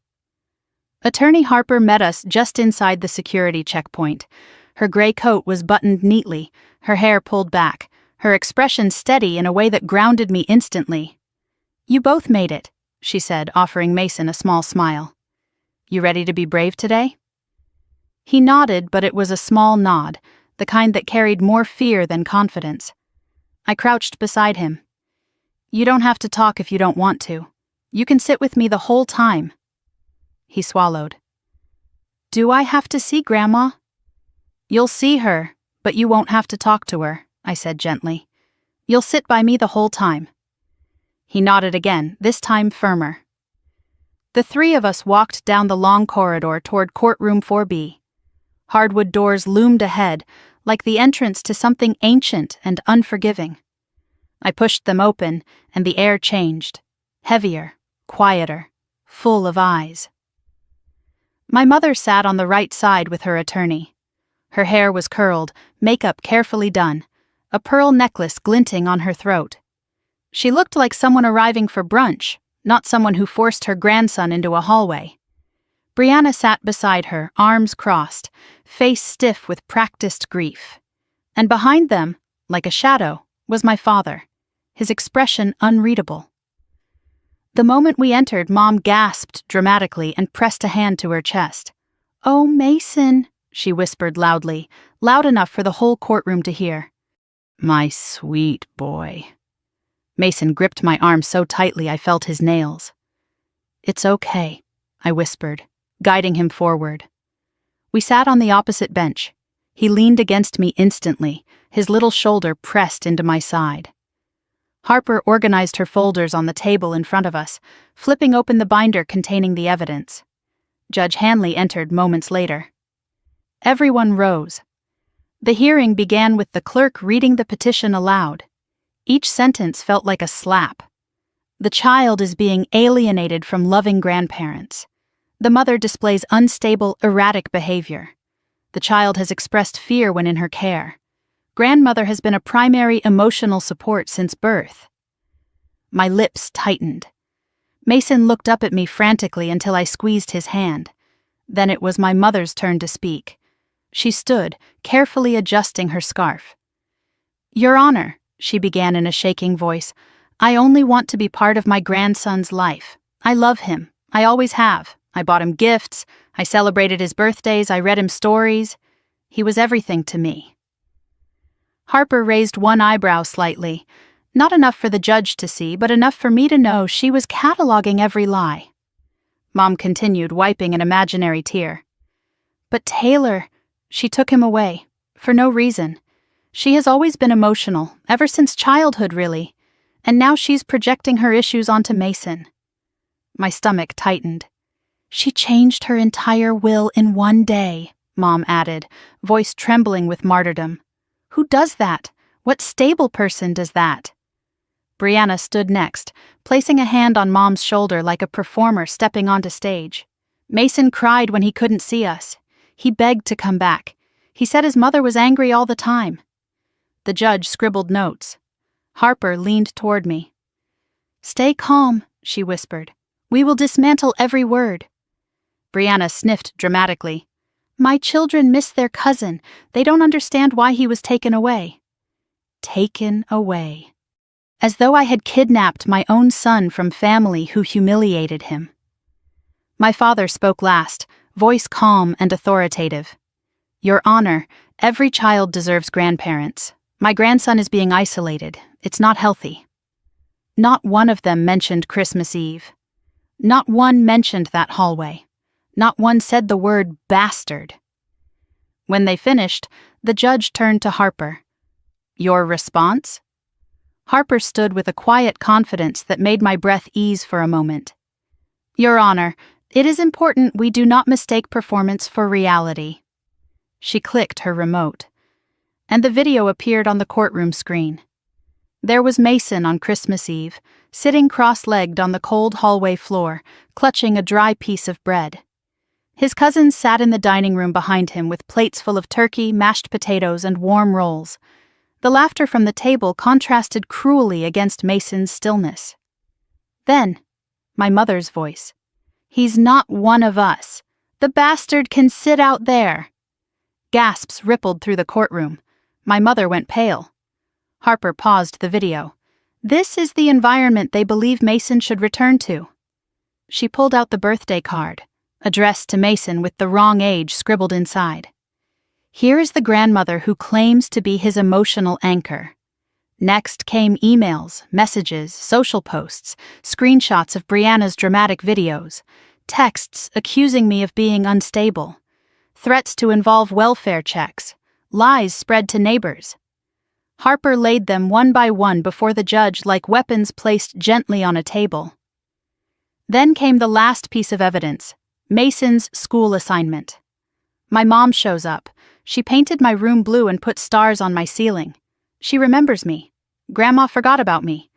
Attorney Harper met us just inside the security checkpoint. Her gray coat was buttoned neatly, her hair pulled back, her expression steady in a way that grounded me instantly. "You both made it," she said, offering Mason a small smile. "You ready to be brave today?" He nodded, but it was a small nod, the kind that carried more fear than confidence. I crouched beside him. "You don't have to talk if you don't want to. You can sit with me the whole time." He swallowed. "Do I have to see Grandma?" "You'll see her, but you won't have to talk to her," I said gently. "You'll sit by me the whole time." He nodded again, this time firmer. The three of us walked down the long corridor toward courtroom 4B. Hardwood doors loomed ahead, like the entrance to something ancient and unforgiving. I pushed them open, and the air changed. Heavier, quieter, full of eyes. My mother sat on the right side with her attorney. Her hair was curled, makeup carefully done, a pearl necklace glinting on her throat. She looked like someone arriving for brunch, not someone who forced her grandson into a hallway. Brianna sat beside her, arms crossed, face stiff with practiced grief. And behind them, like a shadow, was my father, his expression unreadable. The moment we entered, Mom gasped dramatically and pressed a hand to her chest. "Oh, Mason," she whispered loudly, loud enough for the whole courtroom to hear. "My sweet boy." Mason gripped my arm so tightly I felt his nails. "It's okay," I whispered, guiding him forward. We sat on the opposite bench. He leaned against me instantly, his little shoulder pressed into my side. Harper organized her folders on the table in front of us, flipping open the binder containing the evidence. Judge Hanley entered moments later. Everyone rose. The hearing began with the clerk reading the petition aloud. Each sentence felt like a slap. The child is being alienated from loving grandparents. The mother displays unstable, erratic behavior. The child has expressed fear when in her care. Grandmother has been a primary emotional support since birth. My lips tightened. Mason looked up at me frantically until I squeezed his hand. Then it was my mother's turn to speak. She stood, carefully adjusting her scarf. "Your Honor," she began in a shaking voice, "I only want to be part of my grandson's life. I love him. I always have. I bought him gifts. I celebrated his birthdays. I read him stories. He was everything to me." Harper raised one eyebrow slightly, not enough for the judge to see, but enough for me to know she was cataloging every lie. Mom continued, wiping an imaginary tear. "But Taylor," she took him away, for no reason. "She has always been emotional, ever since childhood, really, and now she's projecting her issues onto Mason." My stomach tightened. "She changed her entire will in one day," Mom added, voice trembling with martyrdom. "Who does that? What stable person does that?" Brianna stood next, placing a hand on Mom's shoulder like a performer stepping onto stage. Mason cried when he couldn't see us. He begged to come back. He said his mother was angry all the time. The judge scribbled notes. Harper leaned toward me. "Stay calm," she whispered. "We will dismantle every word." Brianna sniffed dramatically. "My children miss their cousin. They don't understand why he was taken away." Taken away. As though I had kidnapped my own son from family who humiliated him. My father spoke last, voice calm and authoritative. "Your Honor, every child deserves grandparents. My grandson is being isolated. It's not healthy." Not one of them mentioned Christmas Eve. Not one mentioned that hallway. Not one said the word bastard. When they finished, the judge turned to Harper. Your response? Harper stood with a quiet confidence that made my breath ease for a moment. Your Honor, it is important we do not mistake performance for reality. She clicked her remote, and the video appeared on the courtroom screen. There was Mason on Christmas Eve, sitting cross-legged on the cold hallway floor, clutching a dry piece of bread. His cousins sat in the dining room behind him with plates full of turkey, mashed potatoes, and warm rolls. The laughter from the table contrasted cruelly against Mason's stillness. Then, my mother's voice. He's not one of us. The bastard can sit out there. Gasps rippled through the courtroom. My mother went pale. Harper paused the video. This is the environment they believe Mason should return to. She pulled out the birthday card, addressed to Mason with the wrong age scribbled inside. Here is the grandmother who claims to be his emotional anchor. Next came emails, messages, social posts, screenshots of Brianna's dramatic videos, texts accusing me of being unstable, threats to involve welfare checks, lies spread to neighbors. Harper laid them one by one before the judge like weapons placed gently on a table. Then came the last piece of evidence, Mason's school assignment. My mom shows up. She painted my room blue and put stars on my ceiling. She remembers me. Grandma forgot about me.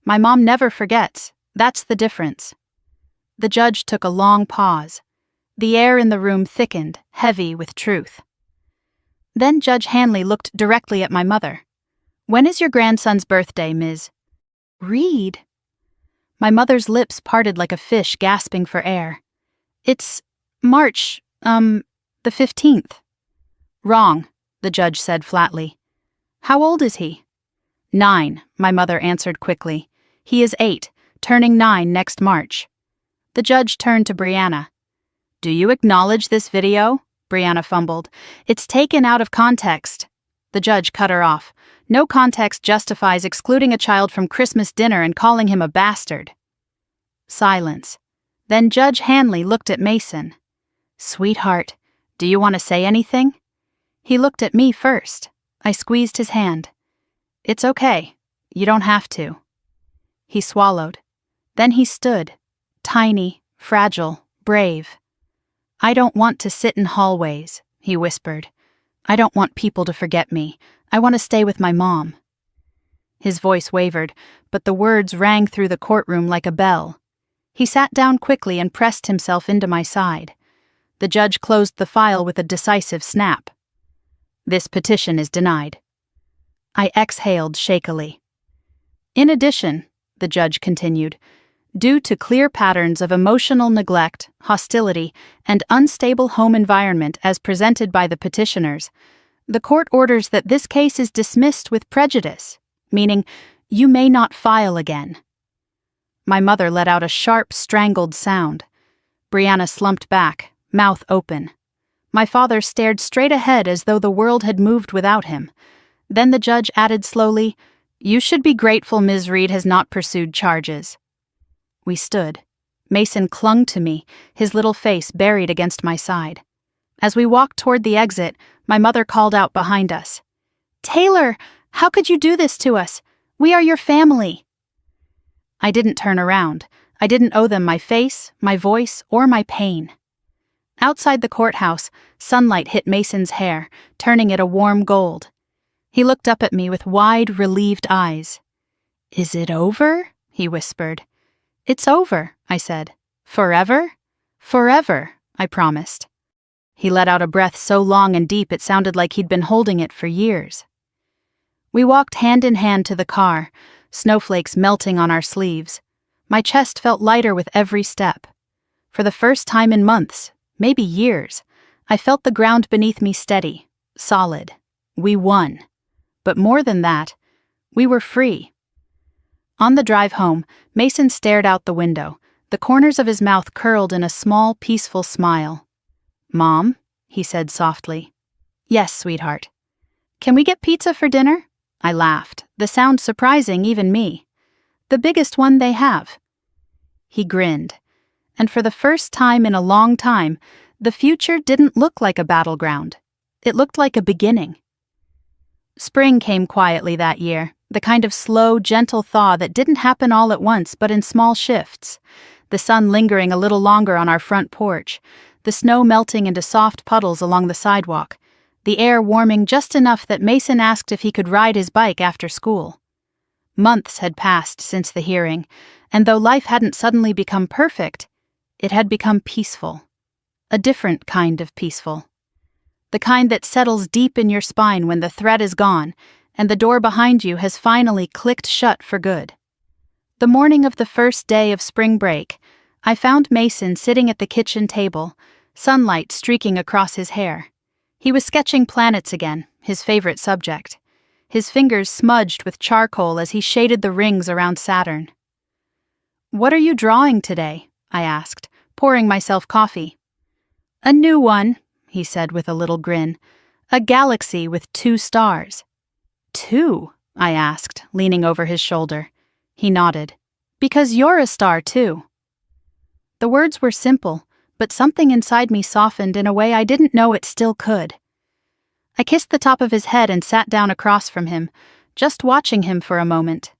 My mom never forgets. That's the difference. The judge took a long pause. The air in the room thickened, heavy with truth. Then Judge Hanley looked directly at my mother. When is your grandson's birthday, Ms. Reed? My mother's lips parted like a fish gasping for air. It's March, the 15th. Wrong, the judge said flatly. How old is he? 9, my mother answered quickly. He is 8, turning 9 next March. The judge turned to Brianna. Do you acknowledge this video? Brianna fumbled. It's taken out of context. The judge cut her off. No context justifies excluding a child from Christmas dinner and calling him a bastard. Silence. Then Judge Hanley looked at Mason. Sweetheart, do you want to say anything? He looked at me first. I squeezed his hand. It's okay. You don't have to. He swallowed. Then he stood. Tiny, fragile, brave. I don't want to sit in hallways, he whispered. I don't want people to forget me. I want to stay with my mom. His voice wavered, but the words rang through the courtroom like a bell. He sat down quickly and pressed himself into my side. The judge closed the file with a decisive snap. This petition is denied. I exhaled shakily. In addition, the judge continued, due to clear patterns of emotional neglect, hostility, and unstable home environment as presented by the petitioners, the court orders that this case is dismissed with prejudice, meaning you may not file again. My mother let out a sharp, strangled sound. Brianna slumped back, mouth open. My father stared straight ahead as though the world had moved without him. Then the judge added slowly, You should be grateful Ms. Reed has not pursued charges. We stood. Mason clung to me, his little face buried against my side. As we walked toward the exit, my mother called out behind us. Taylor, how could you do this to us? We are your family. I didn't turn around. I didn't owe them my face, my voice, or my pain. Outside the courthouse, sunlight hit Mason's hair, turning it a warm gold. He looked up at me with wide, relieved eyes. Is it over? He whispered. It's over, I said. Forever? Forever, I promised. He let out a breath so long and deep it sounded like he'd been holding it for years. We walked hand in hand to the car, snowflakes melting on our sleeves. My chest felt lighter with every step. For the first time in months, maybe years, I felt the ground beneath me steady, solid. We won. But more than that, we were free. On the drive home, Mason stared out the window, the corners of his mouth curled in a small, peaceful smile. Mom, he said softly. Yes, sweetheart. Can we get pizza for dinner? I laughed, the sound surprising even me. The biggest one they have. He grinned. And for the first time in a long time, the future didn't look like a battleground. It looked like a beginning. Spring came quietly that year, the kind of slow, gentle thaw that didn't happen all at once but in small shifts. The sun lingering a little longer on our front porch, the snow melting into soft puddles along the sidewalk, the air warming just enough that Mason asked if he could ride his bike after school. Months had passed since the hearing, and though life hadn't suddenly become perfect, it had become peaceful. A different kind of peaceful. The kind that settles deep in your spine when the threat is gone and the door behind you has finally clicked shut for good. The morning of the first day of spring break, I found Mason sitting at the kitchen table, sunlight streaking across his hair. He was sketching planets again, his favorite subject. His fingers smudged with charcoal as he shaded the rings around Saturn. "What are you drawing today?" I asked, pouring myself coffee. "A new one," he said with a little grin. "A galaxy with 2 stars." "2?" I asked, leaning over his shoulder. He nodded. "Because you're a star, too." The words were simple, but something inside me softened in a way I didn't know it still could. I kissed the top of his head and sat down across from him, just watching him for a moment.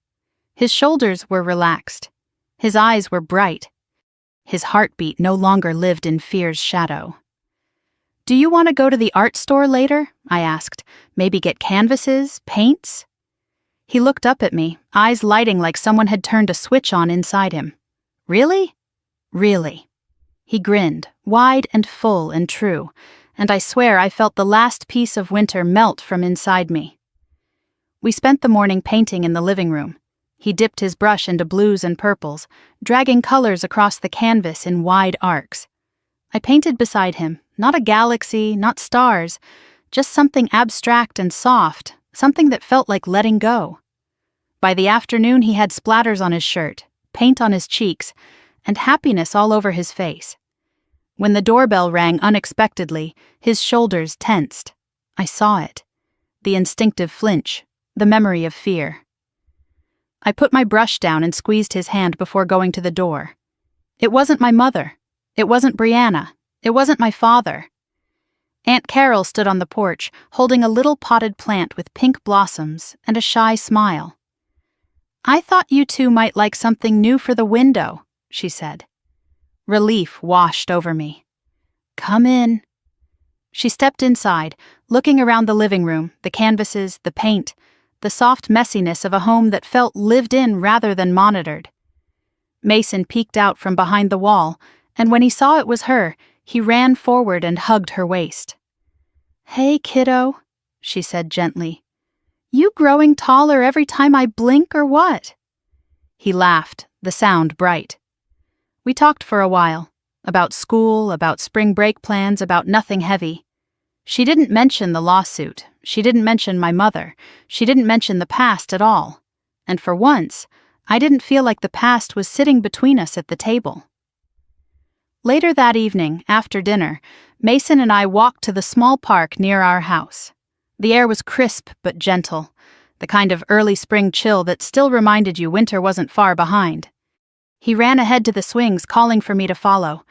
His shoulders were relaxed. His eyes were bright. His heartbeat no longer lived in fear's shadow. "Do you want to go to the art store later?" I asked. "Maybe get canvases, paints?" He looked up at me, eyes lighting like someone had turned a switch on inside him. "Really?" "Really." He grinned, wide and full and true, and I swear I felt the last piece of winter melt from inside me. We spent the morning painting in the living room. He dipped his brush into blues and purples, dragging colors across the canvas in wide arcs. I painted beside him, not a galaxy, not stars, just something abstract and soft, something that felt like letting go. By the afternoon he had splatters on his shirt, paint on his cheeks, and happiness all over his face. When the doorbell rang unexpectedly, his shoulders tensed. I saw it. The instinctive flinch, the memory of fear. I put my brush down and squeezed his hand before going to the door. It wasn't my mother. It wasn't Brianna. It wasn't my father. Aunt Carol stood on the porch, holding a little potted plant with pink blossoms and a shy smile. "I thought you two might like something new for the window," she said. Relief washed over me. "Come in." She stepped inside, looking around the living room, the canvases, the paint, the soft messiness of a home that felt lived in rather than monitored. Mason peeked out from behind the wall, and when he saw it was her, he ran forward and hugged her waist. "Hey, kiddo," she said gently. "You growing taller every time I blink or what?" He laughed, the sound bright. We talked for a while, about school, about spring break plans, about nothing heavy. She didn't mention the lawsuit. She didn't mention my mother. She didn't mention the past at all. And for once, I didn't feel like the past was sitting between us at the table. Later that evening, after dinner, Mason and I walked to the small park near our house. The air was crisp but gentle, the kind of early spring chill that still reminded you winter wasn't far behind. He ran ahead to the swings, calling for me to follow.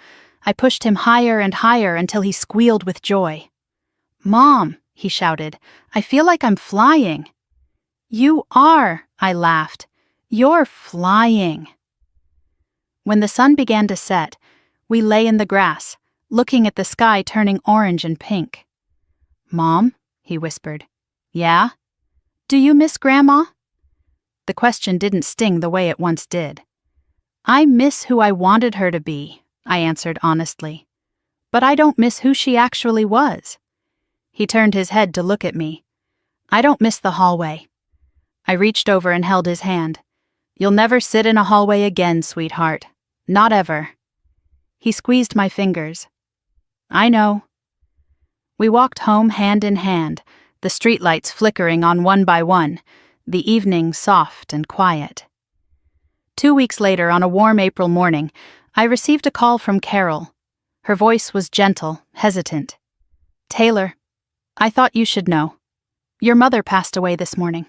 I pushed him higher and higher until he squealed with joy. "Mom," he shouted, "I feel like I'm flying." "You are," I laughed. "You're flying." When the sun began to set, we lay in the grass, looking at the sky turning orange and pink. "Mom," he whispered. "Yeah?" "Do you miss Grandma?" The question didn't sting the way it once did. "I miss who I wanted her to be," I answered honestly. "But I don't miss who she actually was." He turned his head to look at me. "I don't miss the hallway." I reached over and held his hand. "You'll never sit in a hallway again, sweetheart. Not ever." He squeezed my fingers. "I know." We walked home hand in hand, the streetlights flickering on one by one, the evening soft and quiet. 2 weeks later, on a warm April morning, I received a call from Carol. Her voice was gentle, hesitant. "Taylor, I thought you should know. Your mother passed away this morning."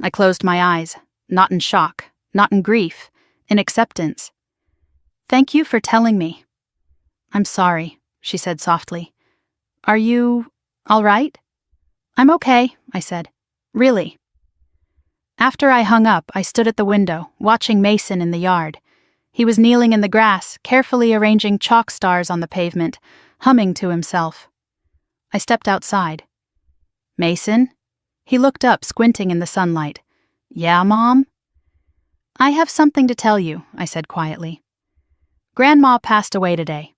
I closed my eyes, not in shock, not in grief, in acceptance. "Thank you for telling me." "I'm sorry," she said softly. "Are you all right?" I'm okay, I said. Really. After I hung up, I stood at the window, watching Mason in the yard. He was kneeling in the grass, carefully arranging chalk stars on the pavement, humming to himself. I stepped outside. Mason? He looked up, squinting in the sunlight. Yeah, Mom? I have something to tell you, I said quietly. Grandma passed away today.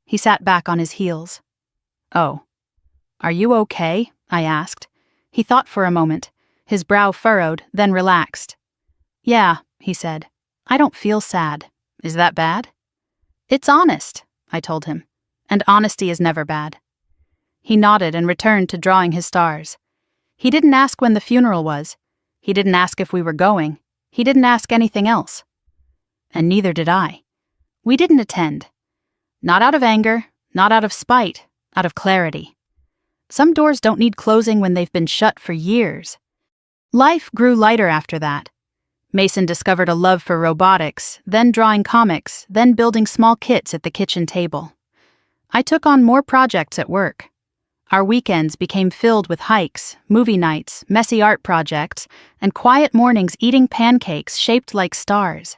He sat back on his heels. Oh. Are you okay? I asked. He thought for a moment. His brow furrowed, then relaxed. Yeah, he said. I don't feel sad. Is that bad? It's honest, I told him. And honesty is never bad. He nodded and returned to drawing his stars. He didn't ask when the funeral was. He didn't ask if we were going. He didn't ask anything else. And neither did I. We didn't attend. Not out of anger, not out of spite, out of clarity. Some doors don't need closing when they've been shut for years. Life grew lighter after that. Mason discovered a love for robotics, then drawing comics, then building small kits at the kitchen table. I took on more projects at work. Our weekends became filled with hikes, movie nights, messy art projects, and quiet mornings eating pancakes shaped like stars.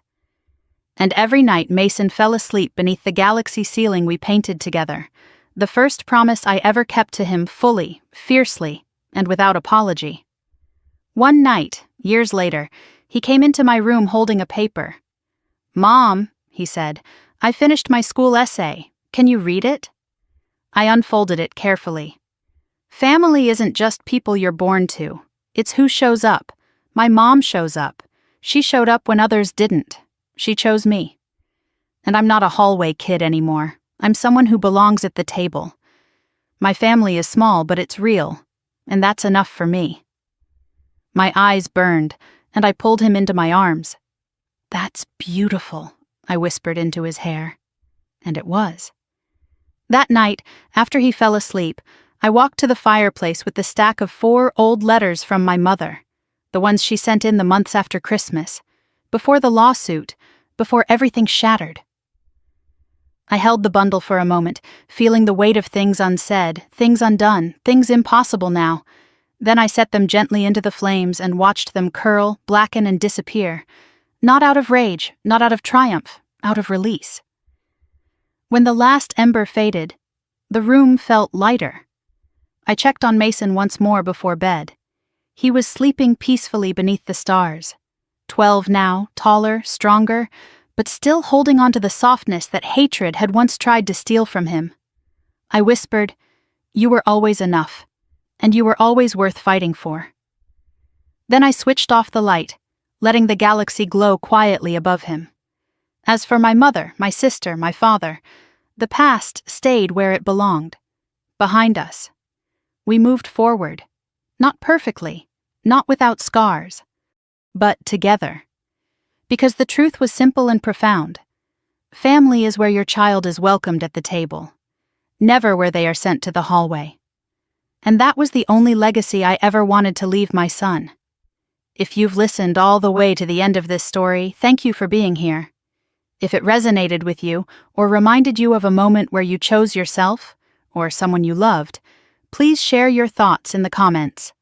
And every night Mason fell asleep beneath the galaxy ceiling we painted together, the first promise I ever kept to him fully, fiercely, and without apology. One night, years later, he came into my room holding a paper. Mom, he said, I finished my school essay. Can you read it? I unfolded it carefully. Family isn't just people you're born to. It's who shows up. My mom shows up. She showed up when others didn't. She chose me. And I'm not a hallway kid anymore. I'm someone who belongs at the table. My family is small, but it's real. And that's enough for me. My eyes burned, and I pulled him into my arms. That's beautiful, I whispered into his hair. And it was. That night, after he fell asleep, I walked to the fireplace with the stack of 4 old letters from my mother, the ones she sent in the months after Christmas, before the lawsuit, before everything shattered. I held the bundle for a moment, feeling the weight of things unsaid, things undone, things impossible now. Then I set them gently into the flames and watched them curl, blacken, and disappear, not out of rage, not out of triumph, out of release. When the last ember faded, the room felt lighter. I checked on Mason once more before bed. He was sleeping peacefully beneath the stars. 12 now, taller, stronger, but still holding on to the softness that hatred had once tried to steal from him. I whispered, "You were always enough, and you were always worth fighting for." Then I switched off the light, letting the galaxy glow quietly above him. As for my mother, my sister, my father, the past stayed where it belonged, behind us. We moved forward, not perfectly, not without scars, but together. Because the truth was simple and profound. Family is where your child is welcomed at the table, never where they are sent to the hallway. And that was the only legacy I ever wanted to leave my son. If you've listened all the way to the end of this story, thank you for being here. If it resonated with you or reminded you of a moment where you chose yourself or someone you loved, please share your thoughts in the comments.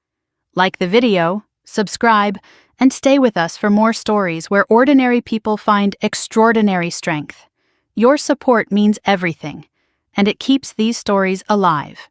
Like the video, subscribe, and stay with us for more stories where ordinary people find extraordinary strength. Your support means everything, and it keeps these stories alive.